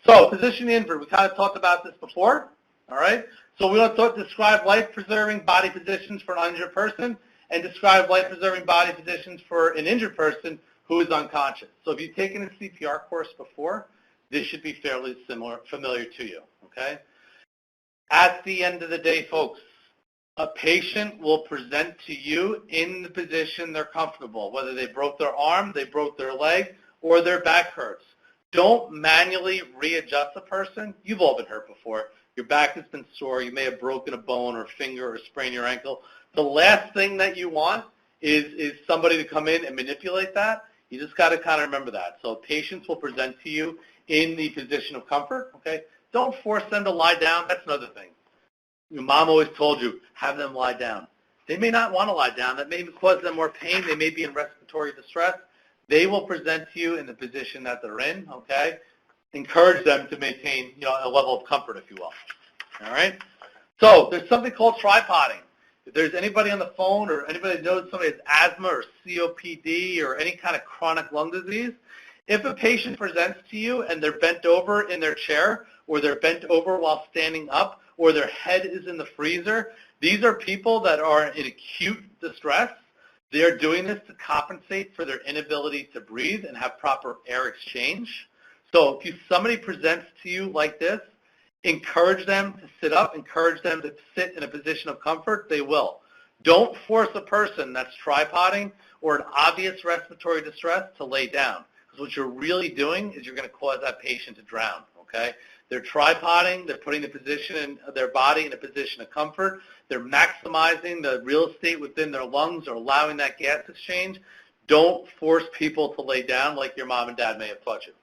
So position the injured, we kind of talked about this before, all right? So we want to describe life-preserving body positions for an uninjured person and describe life-preserving body positions for an injured person who is unconscious. So if you've taken a CPR course before, this should be fairly familiar to you, okay? At the end of the day, folks, a patient will present to you in the position they're comfortable, whether they broke their arm, they broke their leg, or their back hurts. Don't manually readjust a person. You've all been hurt before. Your back has been sore. You may have broken a bone or a finger or sprained your ankle. The last thing that you want is somebody to come in and manipulate that. You just got to kind of remember that. So patients will present to you in the position of comfort, okay? Don't force them to lie down. That's another thing. Your mom always told you, have them lie down. They may not want to lie down. That may cause them more pain. They may be in respiratory distress. They will present to you in the position that they're in, okay? Encourage them to maintain, a level of comfort, if you will. All right? So there's something called tripoding. If there's anybody on the phone or anybody that knows somebody has asthma or COPD or any kind of chronic lung disease, if a patient presents to you and they're bent over in their chair or they're bent over while standing up or their head is in the freezer, these are people that are in acute distress. They are doing this to compensate for their inability to breathe and have proper air exchange. So if somebody presents to you like this, encourage them to sit up, encourage them to sit in a position of comfort, they will. Don't force a person that's tripoding or in obvious respiratory distress to lay down. Because what you're really doing is you're going to cause that patient to drown, okay? They're tripoding, they're putting their body in a position of comfort, they're maximizing the real estate within their lungs or allowing that gas exchange. Don't force people to lay down like your mom and dad may have taught you.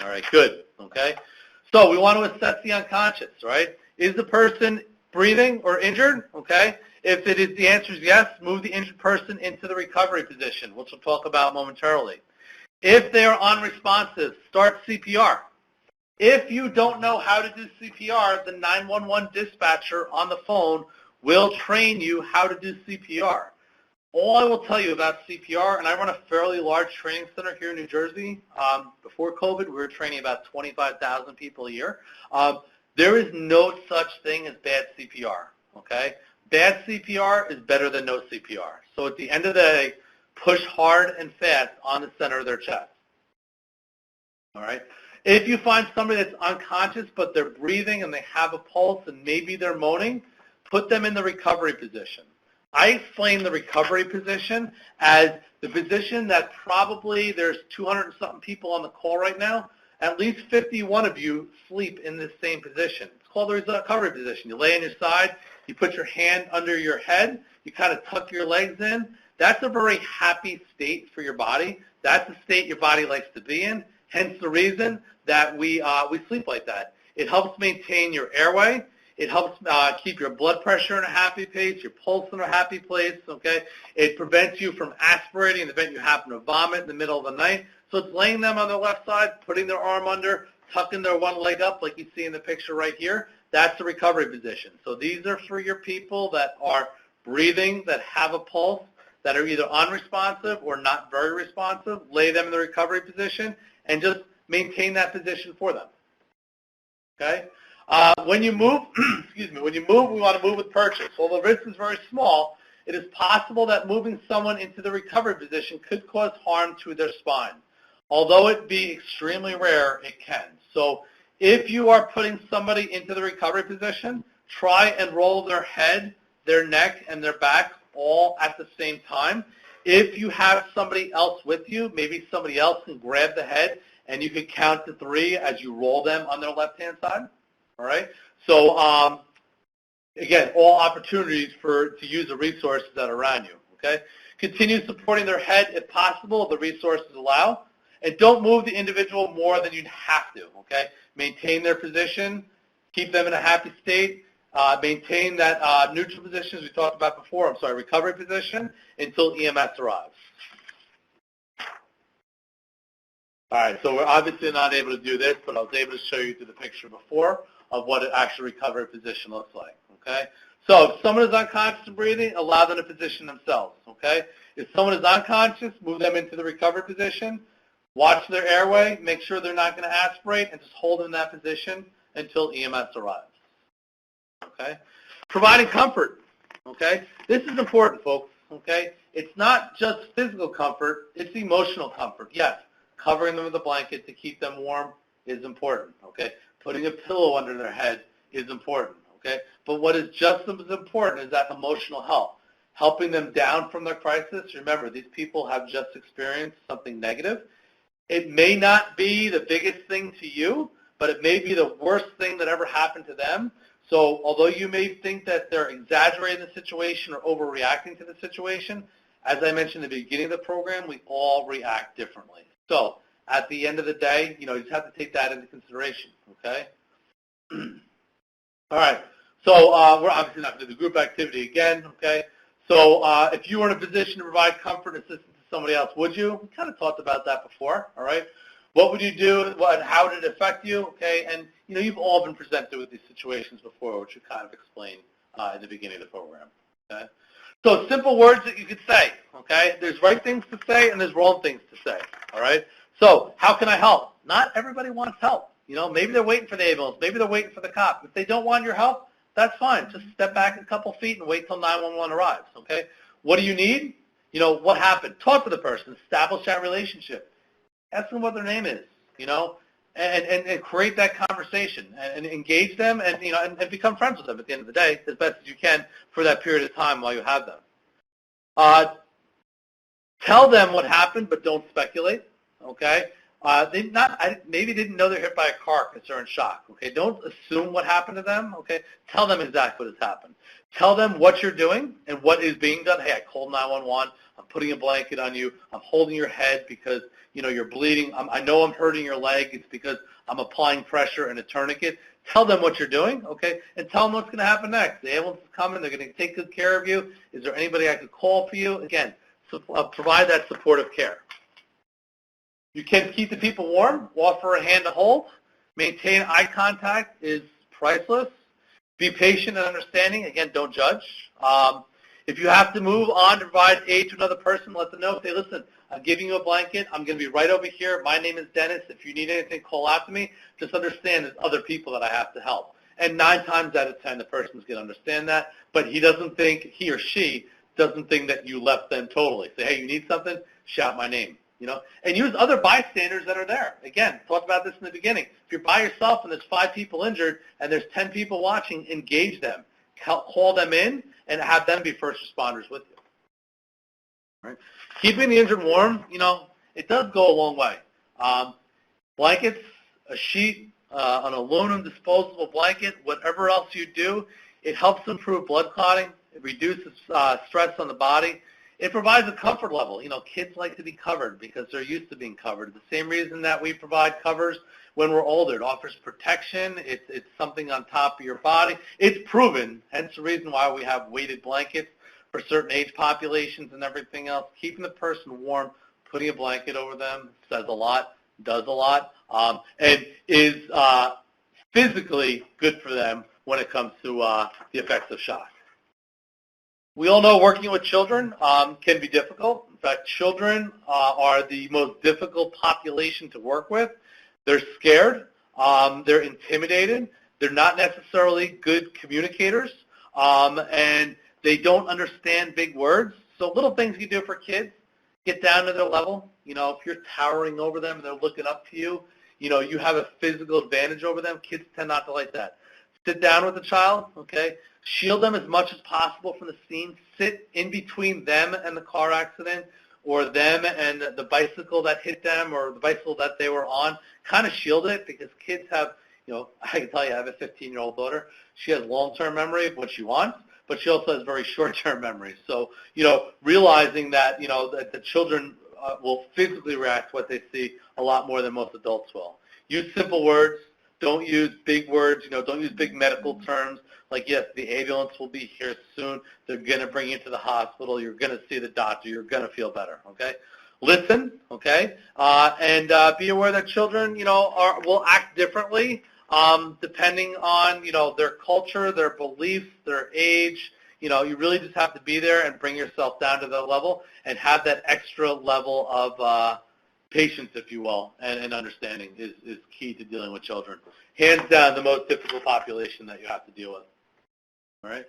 All right, good, okay? So we want to assess the unconscious, right? Is the person breathing or injured, okay? If the answer is yes, move the injured person into the recovery position, which we'll talk about momentarily. If they are unresponsive, start CPR. If you don't know how to do CPR, the 911 dispatcher on the phone will train you how to do CPR. All I will tell you about CPR, and I run a fairly large training center here in New Jersey. Before COVID, we were training about 25,000 people a year. There is no such thing as bad CPR, okay? Bad CPR is better than no CPR. So at the end of the day, push hard and fast on the center of their chest, all right? If you find somebody that's unconscious but they're breathing and they have a pulse and maybe they're moaning, put them in the recovery position. I explain the recovery position as the position that probably there's 200 and something people on the call right now. At least 51 of you sleep in this same position. It's called the recovery position. You lay on your side, you put your hand under your head, you kind of tuck your legs in. That's a very happy state for your body. That's a state your body likes to be in, hence the reason that we sleep like that. It helps maintain your airway. It helps keep your blood pressure in a happy place, your pulse in a happy place, okay? It prevents you from aspirating in the event you happen to vomit in the middle of the night. So it's laying them on the left side, putting their arm under, tucking their one leg up like you see in the picture right here. That's the recovery position. So these are for your people that are breathing, that have a pulse, that are either unresponsive or not very responsive. Lay them in the recovery position and just maintain that position for them, okay? When you move, we want to move with purchase. Although the risk is very small, it is possible that moving someone into the recovery position could cause harm to their spine. Although it be extremely rare, it can. So if you are putting somebody into the recovery position, try and roll their head, their neck, and their back all at the same time. If you have somebody else with you, maybe somebody else can grab the head and you can count to 3 as you roll them on their left-hand side. All right? So, again, all opportunities to use the resources that are around you. Okay? Continue supporting their head if possible, if the resources allow. And don't move the individual more than you'd have to. Okay? Maintain their position. Keep them in a happy state. Maintain that neutral position, as we talked about before, recovery position, until EMS arrives. All right, so we're obviously not able to do this, but I was able to show you through the picture before of what an actual recovery position looks like, okay? So if someone is unconscious and breathing, allow them to position themselves, okay? If someone is unconscious, move them into the recovery position. Watch their airway, make sure they're not going to aspirate, and just hold them in that position until EMS arrives. Okay, providing comfort. Okay, this is important, folks. Okay, it's not just physical comfort; it's emotional comfort. Yes, covering them with a blanket to keep them warm is important. Okay, putting a pillow under their head is important. Okay, but what is just as important is that emotional help, helping them down from their crisis. Remember, these people have just experienced something negative. It may not be the biggest thing to you, but it may be the worst thing that ever happened to them. So although you may think that they're exaggerating the situation or overreacting to the situation, as I mentioned at the beginning of the program, we all react differently. So at the end of the day, you just have to take that into consideration, okay? All right. So we're obviously not going to do the group activity again, okay? So if you were in a position to provide comfort and assistance to somebody else, would you? We kind of talked about that before, all right? What would you do? How did it affect you? Okay, and you've all been presented with these situations before, which we kind of explained in the beginning of the program. Okay, so simple words that you could say. Okay, there's right things to say and there's wrong things to say. All right. So how can I help? Not everybody wants help. Maybe they're waiting for the ambulance. Maybe they're waiting for the cop. If they don't want your help, that's fine. Just step back a couple feet and wait till 911 arrives. Okay. What do you need? What happened? Talk to the person. Establish that relationship. Ask them what their name is, and create that conversation and engage them and, and become friends with them at the end of the day as best as you can for that period of time while you have them. Tell them what happened, but don't speculate, okay? They maybe didn't know they're hit by a car because they're in shock, okay? Don't assume what happened to them, okay? Tell them exactly what has happened. Tell them what you're doing and what is being done. Hey, I called 911. I'm putting a blanket on you. I'm holding your head because, you're bleeding. I know I'm hurting your leg. It's because I'm applying pressure and a tourniquet. Tell them what you're doing, okay, and tell them what's going to happen next. The ambulance is coming. They're going to take good care of you. Is there anybody I could call for you? Again, provide that supportive care. You can keep the people warm. Offer a hand to hold. Maintain eye contact is priceless. Be patient and understanding. Again, don't judge. If you have to move on to provide aid to another person, let them know. Say, listen, I'm giving you a blanket. I'm going to be right over here. My name is Dennis. If you need anything, call out to me. Just understand there's other people that I have to help. And 9 times out of 10, the person's going to understand that. But he or she doesn't think that you left them totally. Say, hey, you need something? Shout my name. And use other bystanders that are there. Again, talked about this in the beginning. If you're by yourself and there's 5 people injured and there's 10 people watching, engage them. Call them in and have them be first responders with you. All right. Keeping the injured warm, it does go a long way. Blankets, a sheet, an aluminum disposable blanket, whatever else you do, it helps improve blood clotting. It reduces stress on the body. It provides a comfort level. Kids like to be covered because they're used to being covered. The same reason that we provide covers when we're older. It offers protection. It's something on top of your body. It's proven, hence the reason why we have weighted blankets for certain age populations and everything else. Keeping the person warm, putting a blanket over them says a lot, does a lot, and is physically good for them when it comes to the effects of shock. We all know working with children can be difficult. In fact, children are the most difficult population to work with. They're scared. They're intimidated. They're not necessarily good communicators, and they don't understand big words. So little things you do for kids, get down to their level. If you're towering over them and they're looking up to you, you have a physical advantage over them. Kids tend not to like that. sit down with the child, okay? Shield them as much as possible from the scene. Sit in between them and the car accident, or them and the bicycle that hit them, or the bicycle that they were on. Kind of shield it, because kids have, I can tell you, I have a 15-year-old daughter. She has long-term memory of what she wants, but she also has very short-term memory. So, realizing that, that the children will physically react to what they see a lot more than most adults will. Use simple words. Don't use big words. Don't use big medical terms like, yes, the ambulance will be here soon. They're going to bring you to the hospital. You're going to see the doctor. You're going to feel better, okay? Listen, okay? And be aware that children, will act differently depending on, their culture, their beliefs, their age. You really just have to be there and bring yourself down to that level and have that extra level of patience, if you will, and understanding is key to dealing with children. Hands down, the most difficult population that you have to deal with. All right?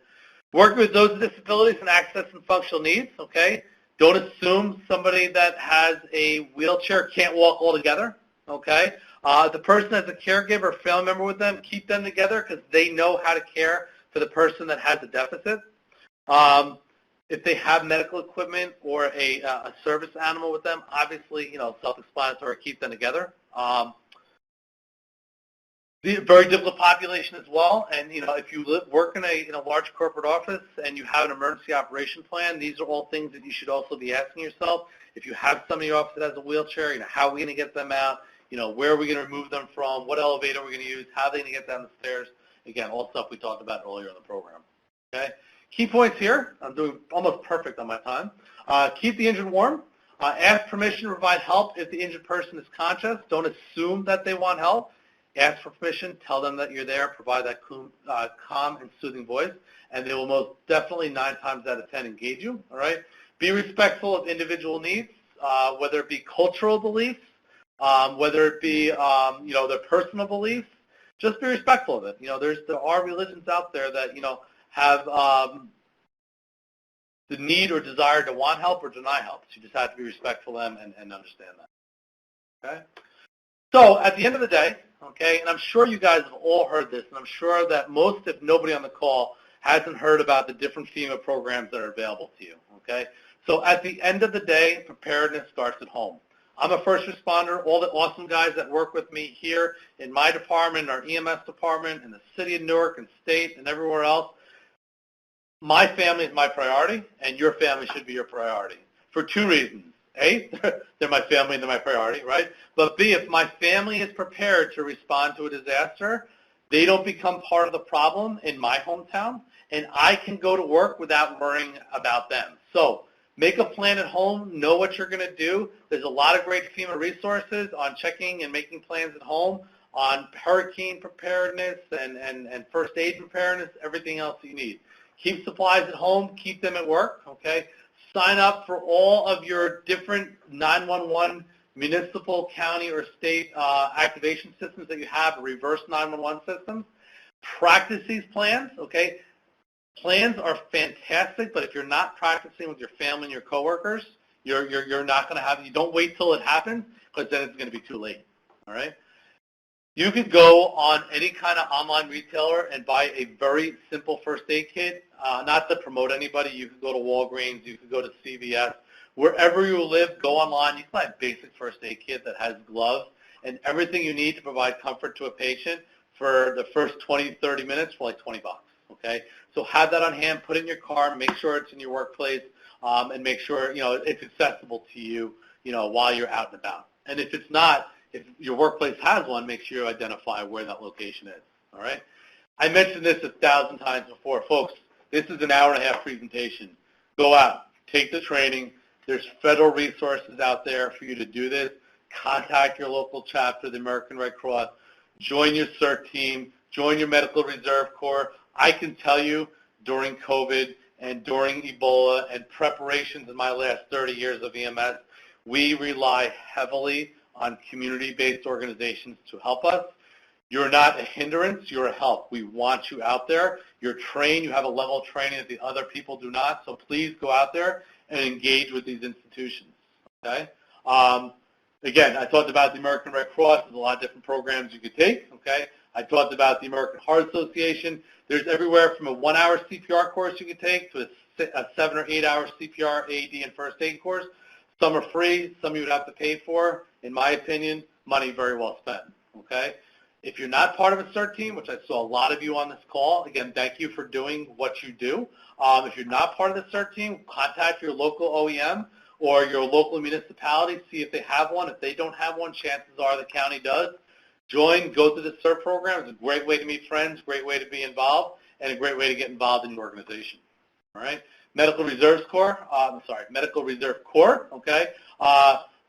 Working with those with disabilities and access and functional needs, okay? Don't assume somebody that has a wheelchair can't walk altogether, okay? The person that's a caregiver or family member with them, keep them together because they know how to care for the person that has a deficit. If they have medical equipment or a service animal with them, obviously, self-explanatory, keep them together. The very difficult population as well, and if you work in a large corporate office and you have an emergency operation plan, these are all things that you should also be asking yourself. If you have somebody in your office that has a wheelchair, how are we going to get them out? Where are we going to remove them from? What elevator are we going to use? How are they going to get down the stairs? Again, all stuff we talked about earlier in the program. Okay. Key points here. I'm doing almost perfect on my time. Keep the injured warm. Ask permission to provide help if the injured person is conscious. Don't assume that they want help. Ask for permission. Tell them that you're there. Provide that calm and soothing voice, and they will most definitely 9 times out of 10 engage you. All right. Be respectful of individual needs, whether it be cultural beliefs, whether it be their personal beliefs. Just be respectful of it. There are religions out there that have the need or desire to want help or deny help. So you just have to be respectful of them and understand that. Okay? So at the end of the day, okay, and I'm sure you guys have all heard this, and I'm sure that most, if nobody on the call, hasn't heard about the different FEMA programs that are available to you. Okay? So at the end of the day, preparedness starts at home. I'm a first responder. All the awesome guys that work with me here in my department, our EMS department, in the city of Newark and state and everywhere else, my family is my priority, and your family should be your priority for 2 reasons. A, they're my family and they're my priority, right? But B, if my family is prepared to respond to a disaster, they don't become part of the problem in my hometown, and I can go to work without worrying about them. So make a plan at home. Know what you're going to do. There's a lot of great FEMA resources on checking and making plans at home, on hurricane preparedness and first aid preparedness, everything else you need. Keep supplies at home. Keep them at work, okay? Sign up for all of your different 911 municipal, county, or state activation systems that you have, reverse 911 systems. Practice these plans, okay? Plans are fantastic, but if you're not practicing with your family and your coworkers, you're not going to have, you don't wait till it happens, because then it's going to be too late, all right? You could go on any kind of online retailer and buy a very simple first aid kit. Not to promote anybody, you could go to Walgreens, you could go to CVS. Wherever you live, go online. You can buy a basic first aid kit that has gloves and everything you need to provide comfort to a patient for the first 20, 30 minutes for like $20, okay? So have that on hand, put it in your car, make sure it's in your workplace, and make sure, it's accessible to you, while you're out and about. And if it's not, if your workplace has one, make sure you identify where that location is, all right? I mentioned this 1,000 times before. Folks, this is an hour-and-a-half presentation. Go out, take the training. There's federal resources out there for you to do this. Contact your local chapter, the American Red Cross. Join your CERT team. Join your Medical Reserve Corps. I can tell you during COVID and during Ebola and preparations in my last 30 years of EMS, we rely heavily on community-based organizations to help us. You're not a hindrance, you're a help. We want you out there. You're trained, you have a level of training that the other people do not, so please go out there and engage with these institutions, okay? Again, I talked about the American Red Cross. There's a lot of different programs you could take, okay? I talked about the American Heart Association. There's everywhere from a 1-hour CPR course you can take to a 7 or 8 hour CPR, AED, and first aid course. Some are free, some you would have to pay for. In my opinion, money very well spent, okay? If you're not part of a CERT team, which I saw a lot of you on this call, again, thank you for doing what you do. If you're not part of the CERT team, contact your local OEM or your local municipality, see if they have one. If they don't have one, chances are the county does. Join, go through the CERT program. It's a great way to meet friends, great way to be involved, and a great way to get involved in your organization, all right? Medical Reserve Corps, okay?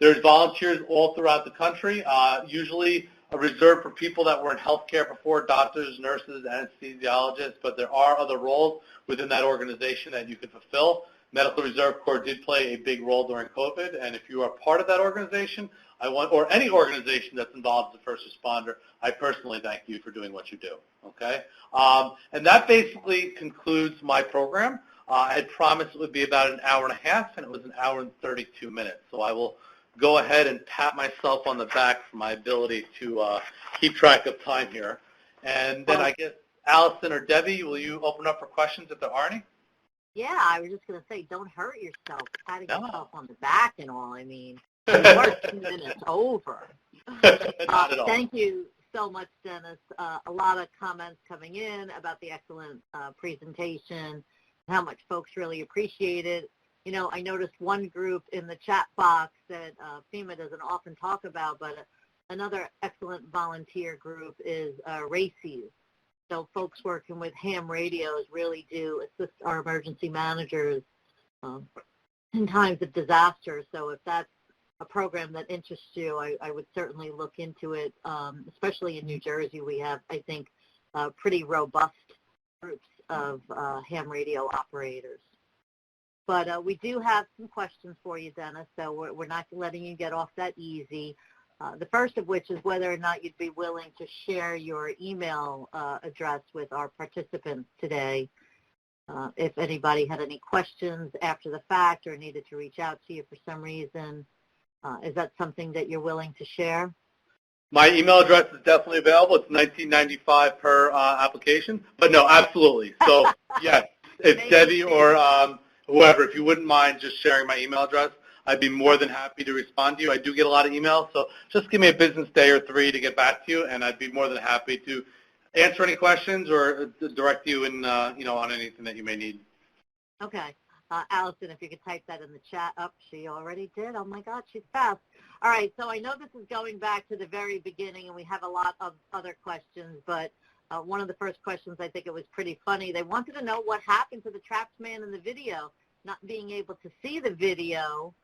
There's volunteers all throughout the country, usually reserved for people that were in healthcare before, doctors, nurses, anesthesiologists, but there are other roles within that organization that you can fulfill. Medical Reserve Corps did play a big role during COVID, and if you are part of that organization, or any organization that's involved as a first responder, I personally thank you for doing what you do, okay? And that basically concludes my program. I had promised it would be about an hour and a half, and it was an hour and 32 minutes. So I will go ahead and pat myself on the back for my ability to keep track of time here. And then I guess, Allison or Debbie, will you open up for questions if there are any? Yeah, I was just going to say, don't hurt yourself, patting yourself on the back and all. I mean, you are 2 minutes over. Not at all. Thank you so much, Dennis. A lot of comments coming in about the excellent presentation, how much folks really appreciate it. You know, I noticed one group in the chat box that FEMA doesn't often talk about, but another excellent volunteer group is RACES. So folks working with ham radios really do assist our emergency managers in times of disaster. So if that's a program that interests you, I would certainly look into it, especially in New Jersey. We have, I think, pretty robust groups of ham radio operators. But we do have some questions for you, Dennis, so we're not letting you get off that easy. The first of which is whether or not you'd be willing to share your email address with our participants today. If anybody had any questions after the fact or needed to reach out to you for some reason, is that something that you're willing to share? My email address is definitely available. It's $19.95 per application. But no, absolutely. So, yes, if Debbie or whoever, if you wouldn't mind just sharing my email address, I'd be more than happy to respond to you. I do get a lot of emails, so just give me a business day or 3 to get back to you, and I'd be more than happy to answer any questions or direct you in, on anything that you may need. Okay. Allison, if you could type that in the chat. Oh, she already did. Oh, my God, she's fast. All right, so I know this is going back to the very beginning, and we have a lot of other questions, but one of the first questions, I think it was pretty funny. They wanted to know what happened to the trapped man in the video, not being able to see the video.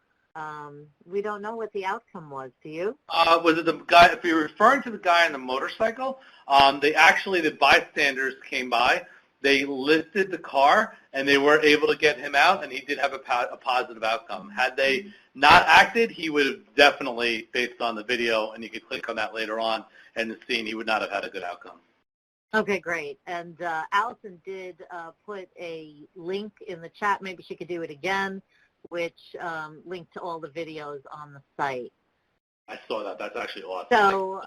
We don't know what the outcome was. Do you? Was it the guy, if you're referring to the guy on the motorcycle, the bystanders came by. They lifted the car, and they were able to get him out, and he did have a positive outcome. Had they not acted, he would have definitely, based on the video, and you could click on that later on, and the scene, he would not have had a good outcome. Okay, great. And Allison did put a link in the chat. Maybe she could do it again, which linked to all the videos on the site. I saw that. That's actually awesome. So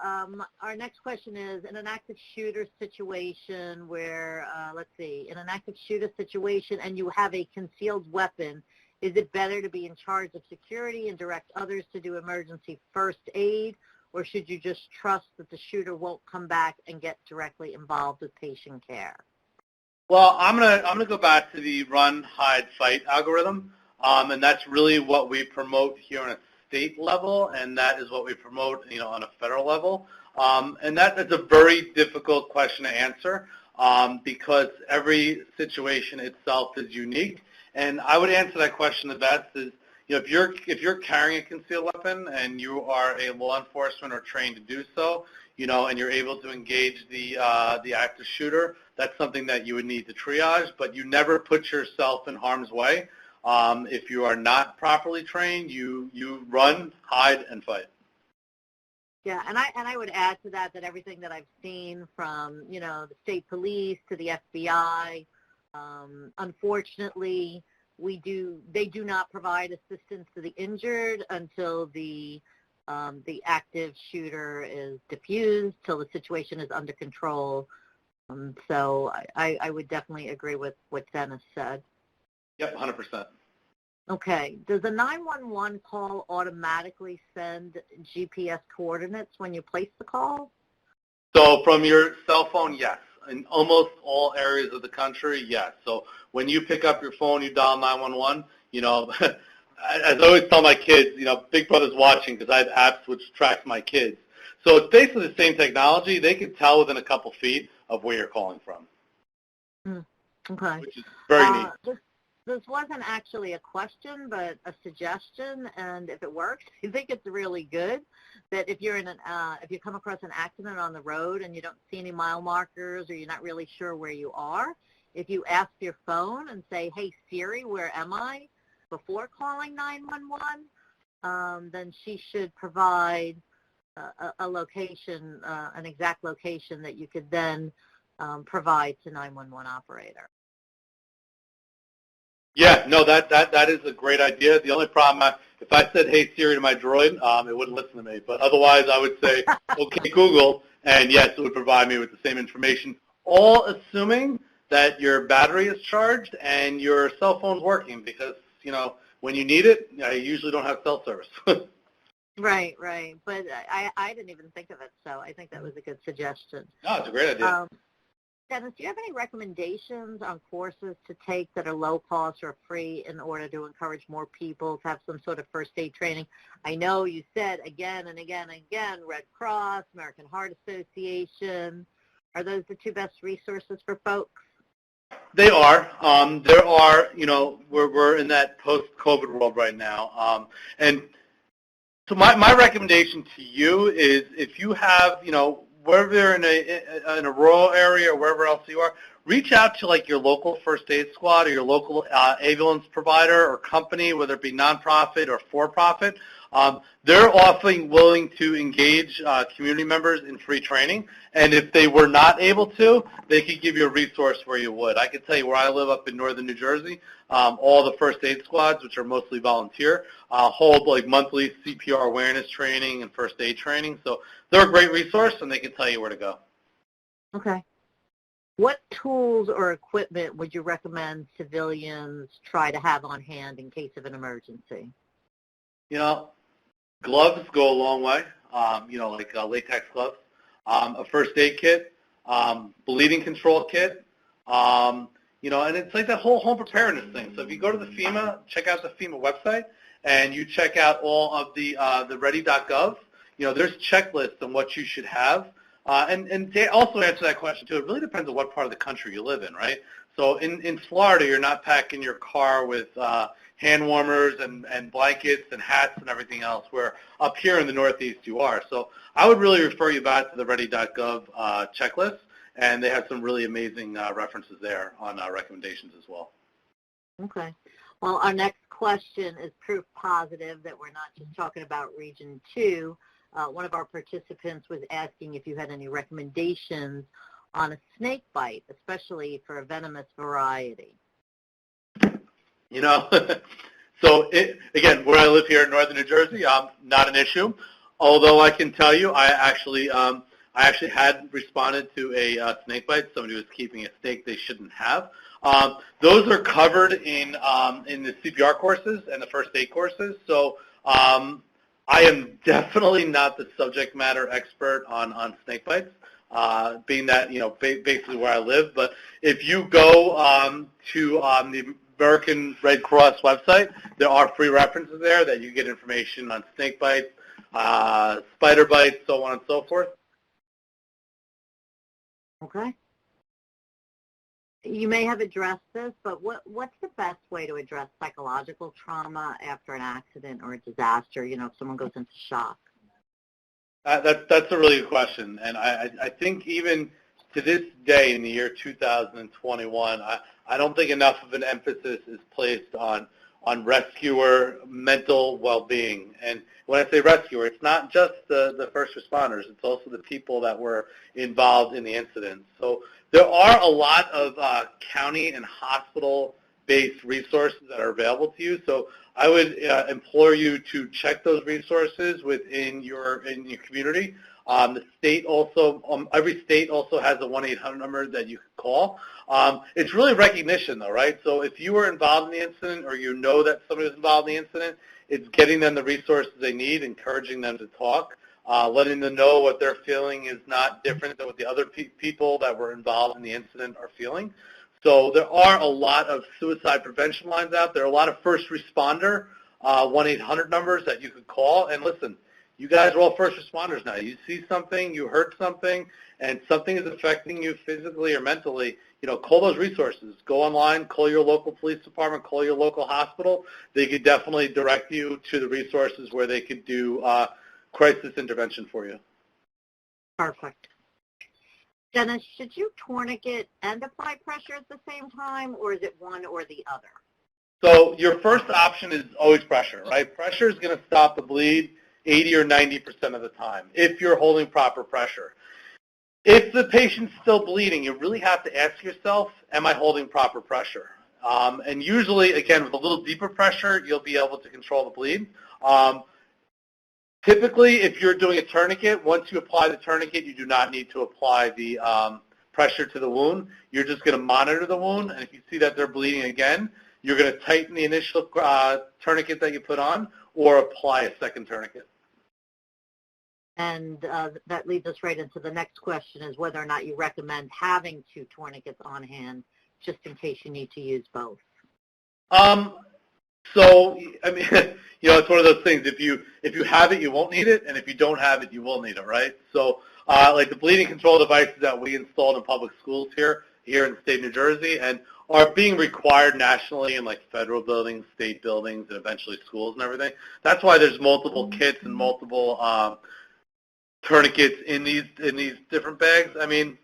our next question is, in an active shooter situation where, in an active shooter situation and you have a concealed weapon, is it better to be in charge of security and direct others to do emergency first aid, or should you just trust that the shooter won't come back and get directly involved with patient care? Well, I'm gonna go back to the run, hide, fight algorithm, and that's really what we promote here on a state level, and that is what we promote, on a federal level. And that's a very difficult question to answer because every situation itself is unique. And I would answer that question the best is, if you're carrying a concealed weapon and you are a law enforcement or trained to do so, and you're able to engage the active shooter, that's something that you would need to triage. But you never put yourself in harm's way. If you are not properly trained, you run, hide, and fight. Yeah, and I would add to that everything that I've seen from the state police to the FBI, unfortunately, they do not provide assistance to the injured until the the active shooter is diffused till the situation is under control. So I would definitely agree with what Dennis said. Yep, 100%. Okay. Does a 911 call automatically send GPS coordinates when you place the call? So from your cell phone, yes. In almost all areas of the country, yes. So when you pick up your phone, you dial 911, as I always tell my kids, Big Brother's watching because I have apps which tracks my kids. So it's basically the same technology. They can tell within a couple feet of where you're calling from. Okay. Which is very neat. This wasn't actually a question, but a suggestion, and if it works, I think it's really good that if you're if you come across an accident on the road and you don't see any mile markers or you're not really sure where you are, if you ask your phone and say, "Hey Siri, where am I?" before calling 911, then she should provide a location, an exact location that you could then provide to 911 operator. Yeah, no, that is a great idea. The only problem, if I said, "Hey Siri" to my droid, it wouldn't listen to me. But otherwise, I would say, "Okay Google," and yes, it would provide me with the same information, all assuming that your battery is charged and your cell phone's working because, when you need it, I usually don't have cell service. Right. But I didn't even think of it, so I think that was a good suggestion. No, it's a great idea. Dennis, do you have any recommendations on courses to take that are low cost or free in order to encourage more people to have some sort of first aid training? I know you said again and again and again, Red Cross, American Heart Association. Are those the two best resources for folks? They are. There are, we're in that post-COVID world right now. And so my recommendation to you is if you have, whether you're in a rural area or wherever else you are, reach out to your local first aid squad or your local ambulance provider or company, whether it be nonprofit or for-profit. They're often willing to engage community members in free training, and if they were not able to, they could give you a resource where you would. I can tell you where I live up in northern New Jersey, all the first aid squads, which are mostly volunteer, hold monthly CPR awareness training and first aid training. So they're a great resource, and they can tell you where to go. Okay. What tools or equipment would you recommend civilians try to have on hand in case of an emergency? Gloves go a long way, latex gloves, a first aid kit, bleeding control kit, and it's like that whole home preparedness thing. So if you go to the FEMA, check out the FEMA website, and you check out all of the ready.gov, there's checklists on what you should have. And to also answer that question, too, it really depends on what part of the country you live in, right? So in Florida, you're not packing your car with hand warmers and blankets and hats and everything else, where up here in the Northeast you are. So I would really refer you back to the ready.gov checklist, and they have some really amazing references there on recommendations as well. Okay. Well, our next question is proof positive that we're not just talking about Region 2. One of our participants was asking if you had any recommendations on a snake bite, especially for a venomous variety. So again, where I live here in northern New Jersey, not an issue. Although I can tell you, I actually had responded to a snake bite. Somebody was keeping a snake they shouldn't have. Those are covered in the CPR courses and the first aid courses. So I am definitely not the subject matter expert on snake bites, being that, basically where I live. But if you go to the American Red Cross website, there are free references there that you get information on snake bites, spider bites, so on and so forth. Okay. You may have addressed this, but what's the best way to address psychological trauma after an accident or a disaster, if someone goes into shock? That's a really good question. And I think even to this day in the year 2021, I don't think enough of an emphasis is placed on rescuer mental well-being. And when I say rescuer, it's not just the first responders. It's also the people that were involved in the incident. So there are a lot of county and hospital based resources that are available to you. So I would implore you to check those resources within your community. The state also, every state also has a 1-800 number that you can call. It's really recognition though, right? So if you were involved in the incident or you know that somebody was involved in the incident, it's getting them the resources they need, encouraging them to talk, letting them know what they're feeling is not different than what the other people that were involved in the incident are feeling. So there are a lot of suicide prevention lines out there, a lot of first responder 1-800 numbers that you could call. And listen, you guys are all first responders now. You see something, you heard something, and something is affecting you physically or mentally, call those resources. Go online, call your local police department, call your local hospital. They could definitely direct you to the resources where they could do crisis intervention for you. Perfect. Dennis, should you tourniquet and apply pressure at the same time, or is it one or the other? So your first option is always pressure, right? Pressure is going to stop the bleed 80 or 90% of the time if you're holding proper pressure. If the patient's still bleeding, you really have to ask yourself, am I holding proper pressure? And usually, again, with a little deeper pressure, you'll be able to control the bleed. Typically, if you're doing a tourniquet, once you apply the tourniquet, you do not need to apply the pressure to the wound. You're just going to monitor the wound, and if you see that they're bleeding again, you're going to tighten the initial tourniquet that you put on or apply a second tourniquet. And that leads us right into the next question, is whether or not you recommend having 2 tourniquets on hand just in case you need to use both. So, I mean, it's one of those things. If you have it, you won't need it, and if you don't have it, you will need it, right? So, like the bleeding control devices that we installed in public schools here in the state of New Jersey, and are being required nationally in like federal buildings, state buildings, and eventually schools and everything. That's why there's multiple kits and multiple tourniquets in these different bags. I mean,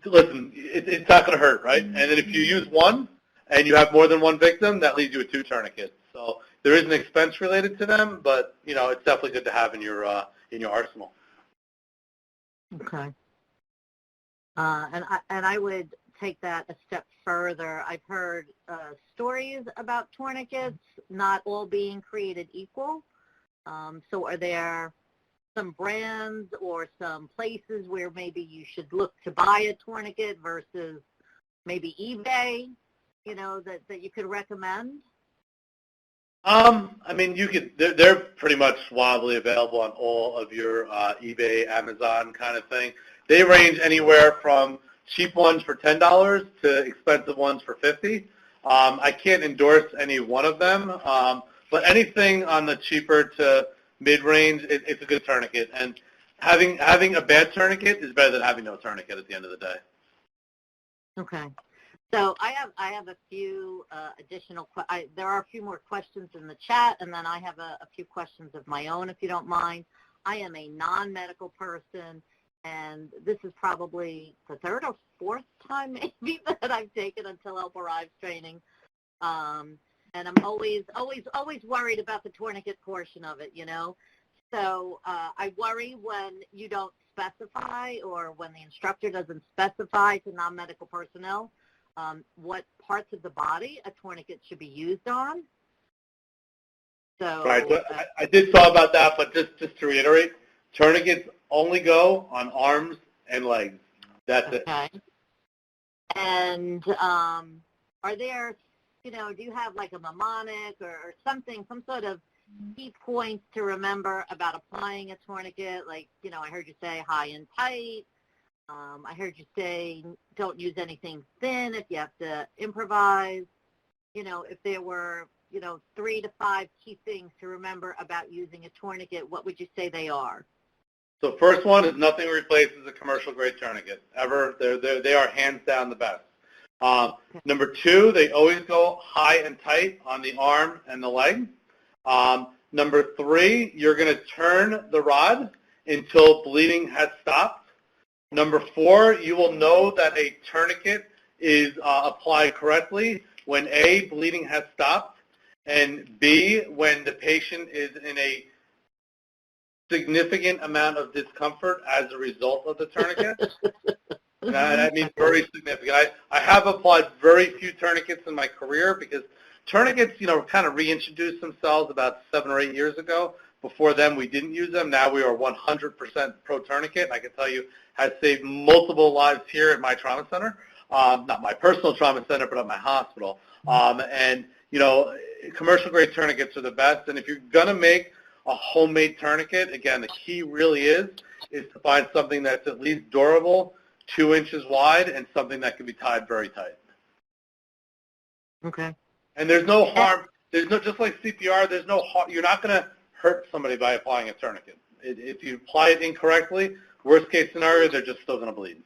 listen, it's not going to hurt, right? And then if you use one and you have more than one victim, that leaves you with 2 tourniquets. So there is an expense related to them, but it's definitely good to have in your arsenal. Okay. And I would take that a step further. I've heard stories about tourniquets not all being created equal. So are there some brands or some places where maybe you should look to buy a tourniquet versus maybe eBay, that you could recommend? I mean, they're pretty much widely available on all of your eBay, Amazon kind of thing. They range anywhere from cheap ones for $10 to expensive ones for $50. I can't endorse any one of them, but anything on the cheaper to mid-range, it's a good tourniquet. And having a bad tourniquet is better than having no tourniquet at the end of the day. Okay. So I have a few additional there are a few more questions in the chat, and then I have a few questions of my own, if you don't mind. I am a non-medical person, and this is probably the 3rd or 4th time maybe that I've taken Until Help Arrives training. And I'm always worried about the tourniquet portion of it, So I worry when you don't specify, or when the instructor doesn't specify to non-medical personnel what parts of the body a tourniquet should be used on. So right. Well, I did talk about that, but just to reiterate, tourniquets only go on arms and legs. That's it. Okay. And are there, do you have like a mnemonic or something, some sort of key points to remember about applying a tourniquet? Like, I heard you say high and tight. I heard you say don't use anything thin if you have to improvise. If there were, 3 to 5 key things to remember about using a tourniquet, what would you say they are? So first one is nothing replaces a commercial grade tourniquet ever. They are hands down the best. Number 2, they always go high and tight on the arm and the leg. Number 3, you're going to turn the rod until bleeding has stopped. Number 4, you will know that a tourniquet is applied correctly when A, bleeding has stopped, and B, when the patient is in a significant amount of discomfort as a result of the tourniquet. And I mean very significant. I have applied very few tourniquets in my career because tourniquets, kind of reintroduced themselves about 7 or 8 years ago. Before then, we didn't use them. Now we are 100% pro tourniquet, and I can tell you has saved multiple lives here at my trauma center. Not my personal trauma center, but at my hospital. And, commercial grade tourniquets are the best. And if you're going to make a homemade tourniquet, again, the key really is to find something that's at least durable, 2 inches wide, and something that can be tied very tight. Okay. And there's no harm. There's no, just like CPR, there's no harm. You're not going to hurt somebody by applying a tourniquet. If you apply it incorrectly, worst case scenario, they're just still going to bleed.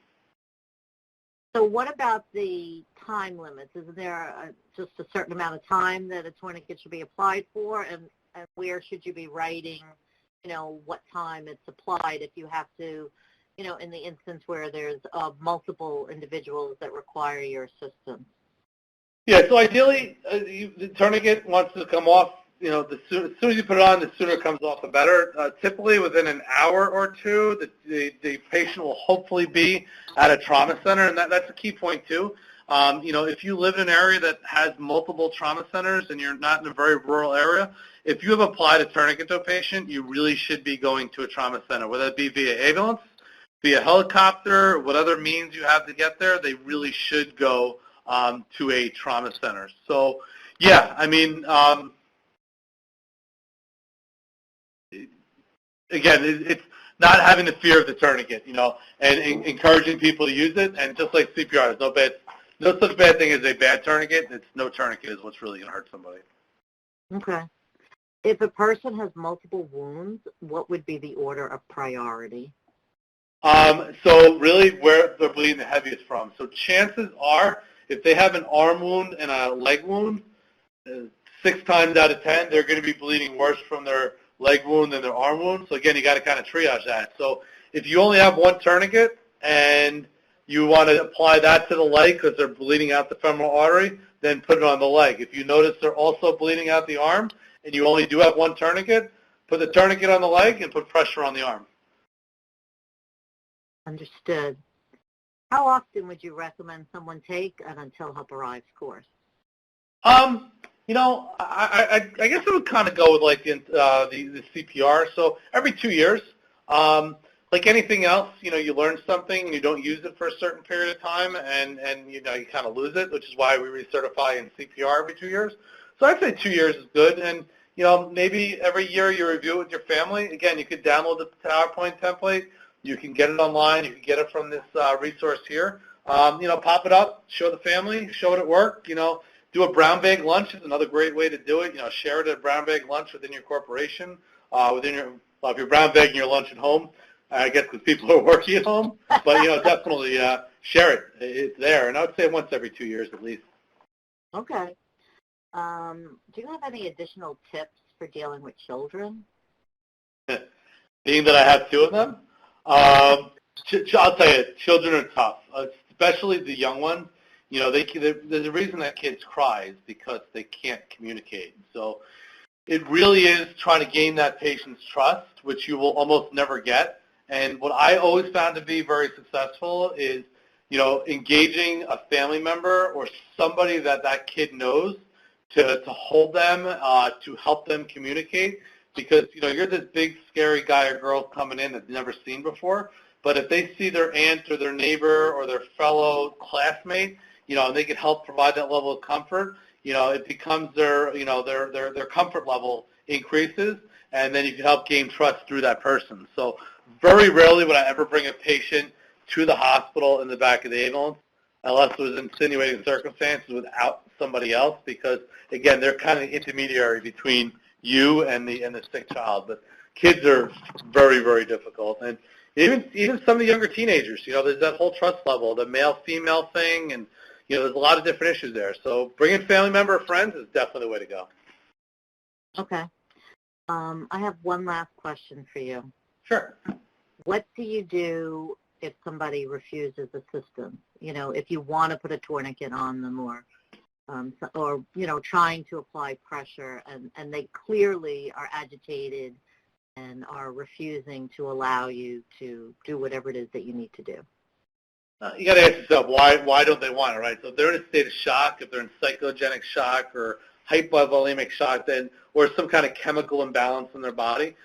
So what about the time limits? Is there just a certain amount of time that a tourniquet should be applied for, and where should you be writing, what time it's applied if you have to, in the instance where there's multiple individuals that require your assistance? Yeah, so ideally, the tourniquet wants to come off, as soon as you put it on, the sooner it comes off, the better. Typically, within an hour or two, the patient will hopefully be at a trauma center, and that's a key point, too. If you live in an area that has multiple trauma centers and you're not in a very rural area, if you have applied a tourniquet to a patient, you really should be going to a trauma center, whether it be via ambulance, via helicopter, what other means you have to get there, they really should go to a trauma center. So, yeah, I mean, again, it's not having the fear of the tourniquet, and encouraging people to use it. And just like CPR, there's no such bad thing as a bad tourniquet. It's no tourniquet is what's really going to hurt somebody. Okay. If a person has multiple wounds, what would be the order of priority? So really where they're bleeding the heaviest from. So chances are, if they have an arm wound and a leg wound, 6 times out of 10, they're going to be bleeding worse from their leg wound than their arm wound. So again, you got to kind of triage that. So if you only have one tourniquet and you want to apply that to the leg because they're bleeding out the femoral artery, then put it on the leg. If you notice they're also bleeding out the arm and you only do have one tourniquet, put the tourniquet on the leg and put pressure on the arm. Understood. How often would you recommend someone take an Until Help Arrives course? I guess it would kind of go with like the CPR. So every 2 years, like anything else, you learn something and you don't use it for a certain period of time, and you kind of lose it, which is why we recertify in CPR every 2 years. So I'd say 2 years is good, and maybe every year you review it with your family. Again, you could download the PowerPoint template. You can get it online. You can get it from this resource here. Pop it up, show the family, show it at work. Do a brown bag lunch is another great way to do it. Share it at a brown bag lunch within your corporation, if you're brown bagging your lunch at home, I guess because people are working at home. But, definitely share it. It's there. And I would say once every 2 years at least. Okay. Do you have any additional tips for dealing with children? Being that I have 2 of them, I'll tell you, children are tough, especially the young ones. There's a reason that kids cry is because they can't communicate. So it really is trying to gain that patient's trust, which you will almost never get. And what I always found to be very successful is, engaging a family member or somebody that kid knows to hold them, to help them communicate. Because, you're this big, scary guy or girl coming in that they've never seen before. But if they see their aunt or their neighbor or their fellow classmate, and they can help provide that level of comfort, it becomes their comfort level increases, and then you can help gain trust through that person. So very rarely would I ever bring a patient to the hospital in the back of the ambulance unless it was insinuating circumstances without somebody else, because, again, they're kind of the intermediary between you and the sick child. But kids are very, very difficult. And even some of the younger teenagers, there's that whole trust level, the male-female thing, and, there's a lot of different issues there. So bringing family member or friends is definitely the way to go. Okay. I have one last question for you. Sure. What do you do if somebody refuses assistance? If you want to put a tourniquet on them or trying to apply pressure, and they clearly are agitated and are refusing to allow you to do whatever it is that you need to do. You got to ask yourself, why don't they want it, right? So if they're in a state of shock, if they're in psychogenic shock or hypovolemic shock, then or some kind of chemical imbalance in their body,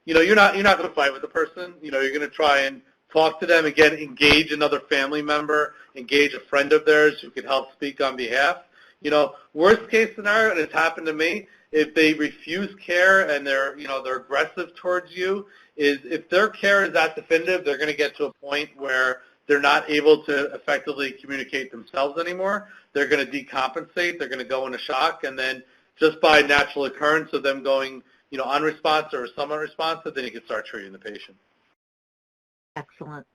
you're not going to fight with the person. You're going to try and talk to them, again, engage another family member, engage a friend of theirs who can help speak on behalf. Worst case scenario, and it's happened to me, if they refuse care and they're aggressive towards you, is if their care is that definitive, they're going to get to a point where they're not able to effectively communicate themselves anymore. They're going to decompensate. They're going to go into shock, and then just by natural occurrence of them going, unresponsive or somewhat responsive, then you can start treating the patient. Excellent.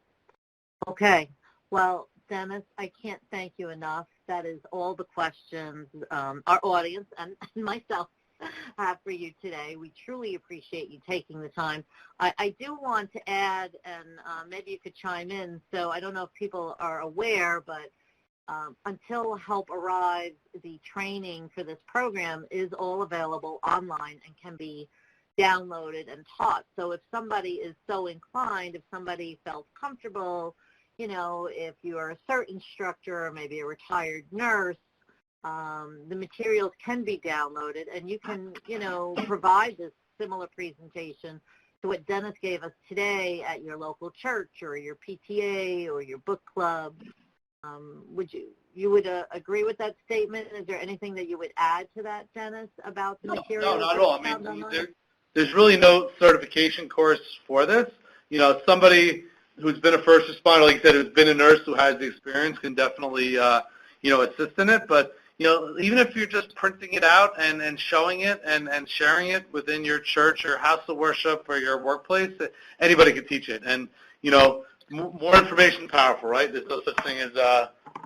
Okay. Well, Dennis, I can't thank you enough. That is all the questions our audience and myself have for you today. We truly appreciate you taking the time. I do want to add, and maybe you could chime in, so I don't know if people are aware, but until help arrives, the training for this program is all available online and can be downloaded and taught. So if somebody is so inclined, if somebody felt comfortable, if you're a CERT instructor or maybe a retired nurse, the materials can be downloaded, and you can, provide this similar presentation to what Dennis gave us today at your local church or your PTA or your book club. Would you agree with that statement? Is there anything that you would add to that, Dennis, about the materials? No, not at all. I mean, there's really no certification course for this. Somebody who's been a first responder, like you said, who's been a nurse who has the experience can definitely, assist in it. But, even if you're just printing it out and showing it and sharing it within your church or house of worship or your workplace, anybody can teach it. And, more information is powerful, right? There's no such thing as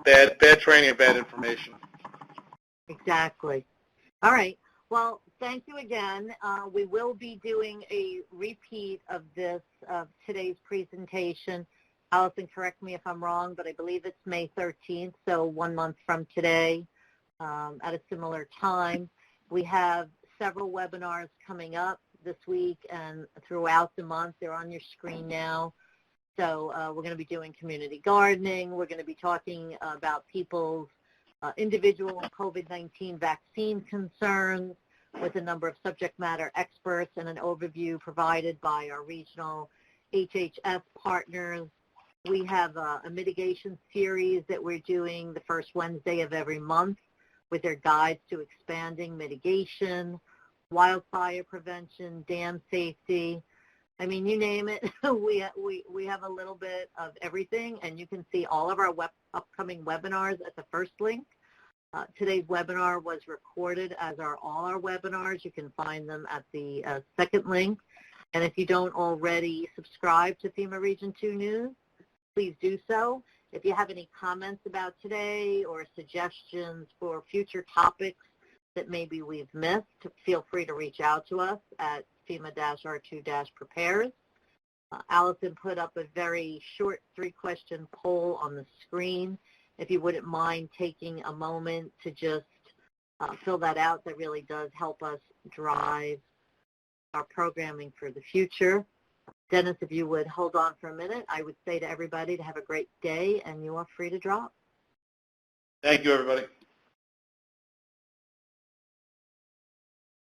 bad training or bad information. Exactly. All right. Well, thank you again. We will be doing a repeat of today's presentation. Allison, correct me if I'm wrong, but I believe it's May 13th, so 1 month from today at a similar time. We have several webinars coming up this week and throughout the month. They're on your screen now. So we're going to be doing community gardening. We're going to be talking about people's individual COVID-19 vaccine concerns with a number of subject matter experts and an overview provided by our regional HHS partners. We have a mitigation series that we're doing the first Wednesday of every month with their guides to expanding mitigation, wildfire prevention, dam safety. I mean, you name it, we have a little bit of everything, and you can see all of our upcoming webinars at the first link. Today's webinar was recorded, as are all our webinars. You can find them at the second link. And if you don't already subscribe to FEMA Region 2 News, please do so. If you have any comments about today or suggestions for future topics that maybe we've missed, feel free to reach out to us at FEMA-R2-Prepares. Allison put up a very short 3-question poll on the screen. If you wouldn't mind taking a moment to just fill that out, that really does help us drive our programming for the future. Dennis, if you would hold on for a minute, I would say to everybody to have a great day, and you are free to drop. Thank you, everybody.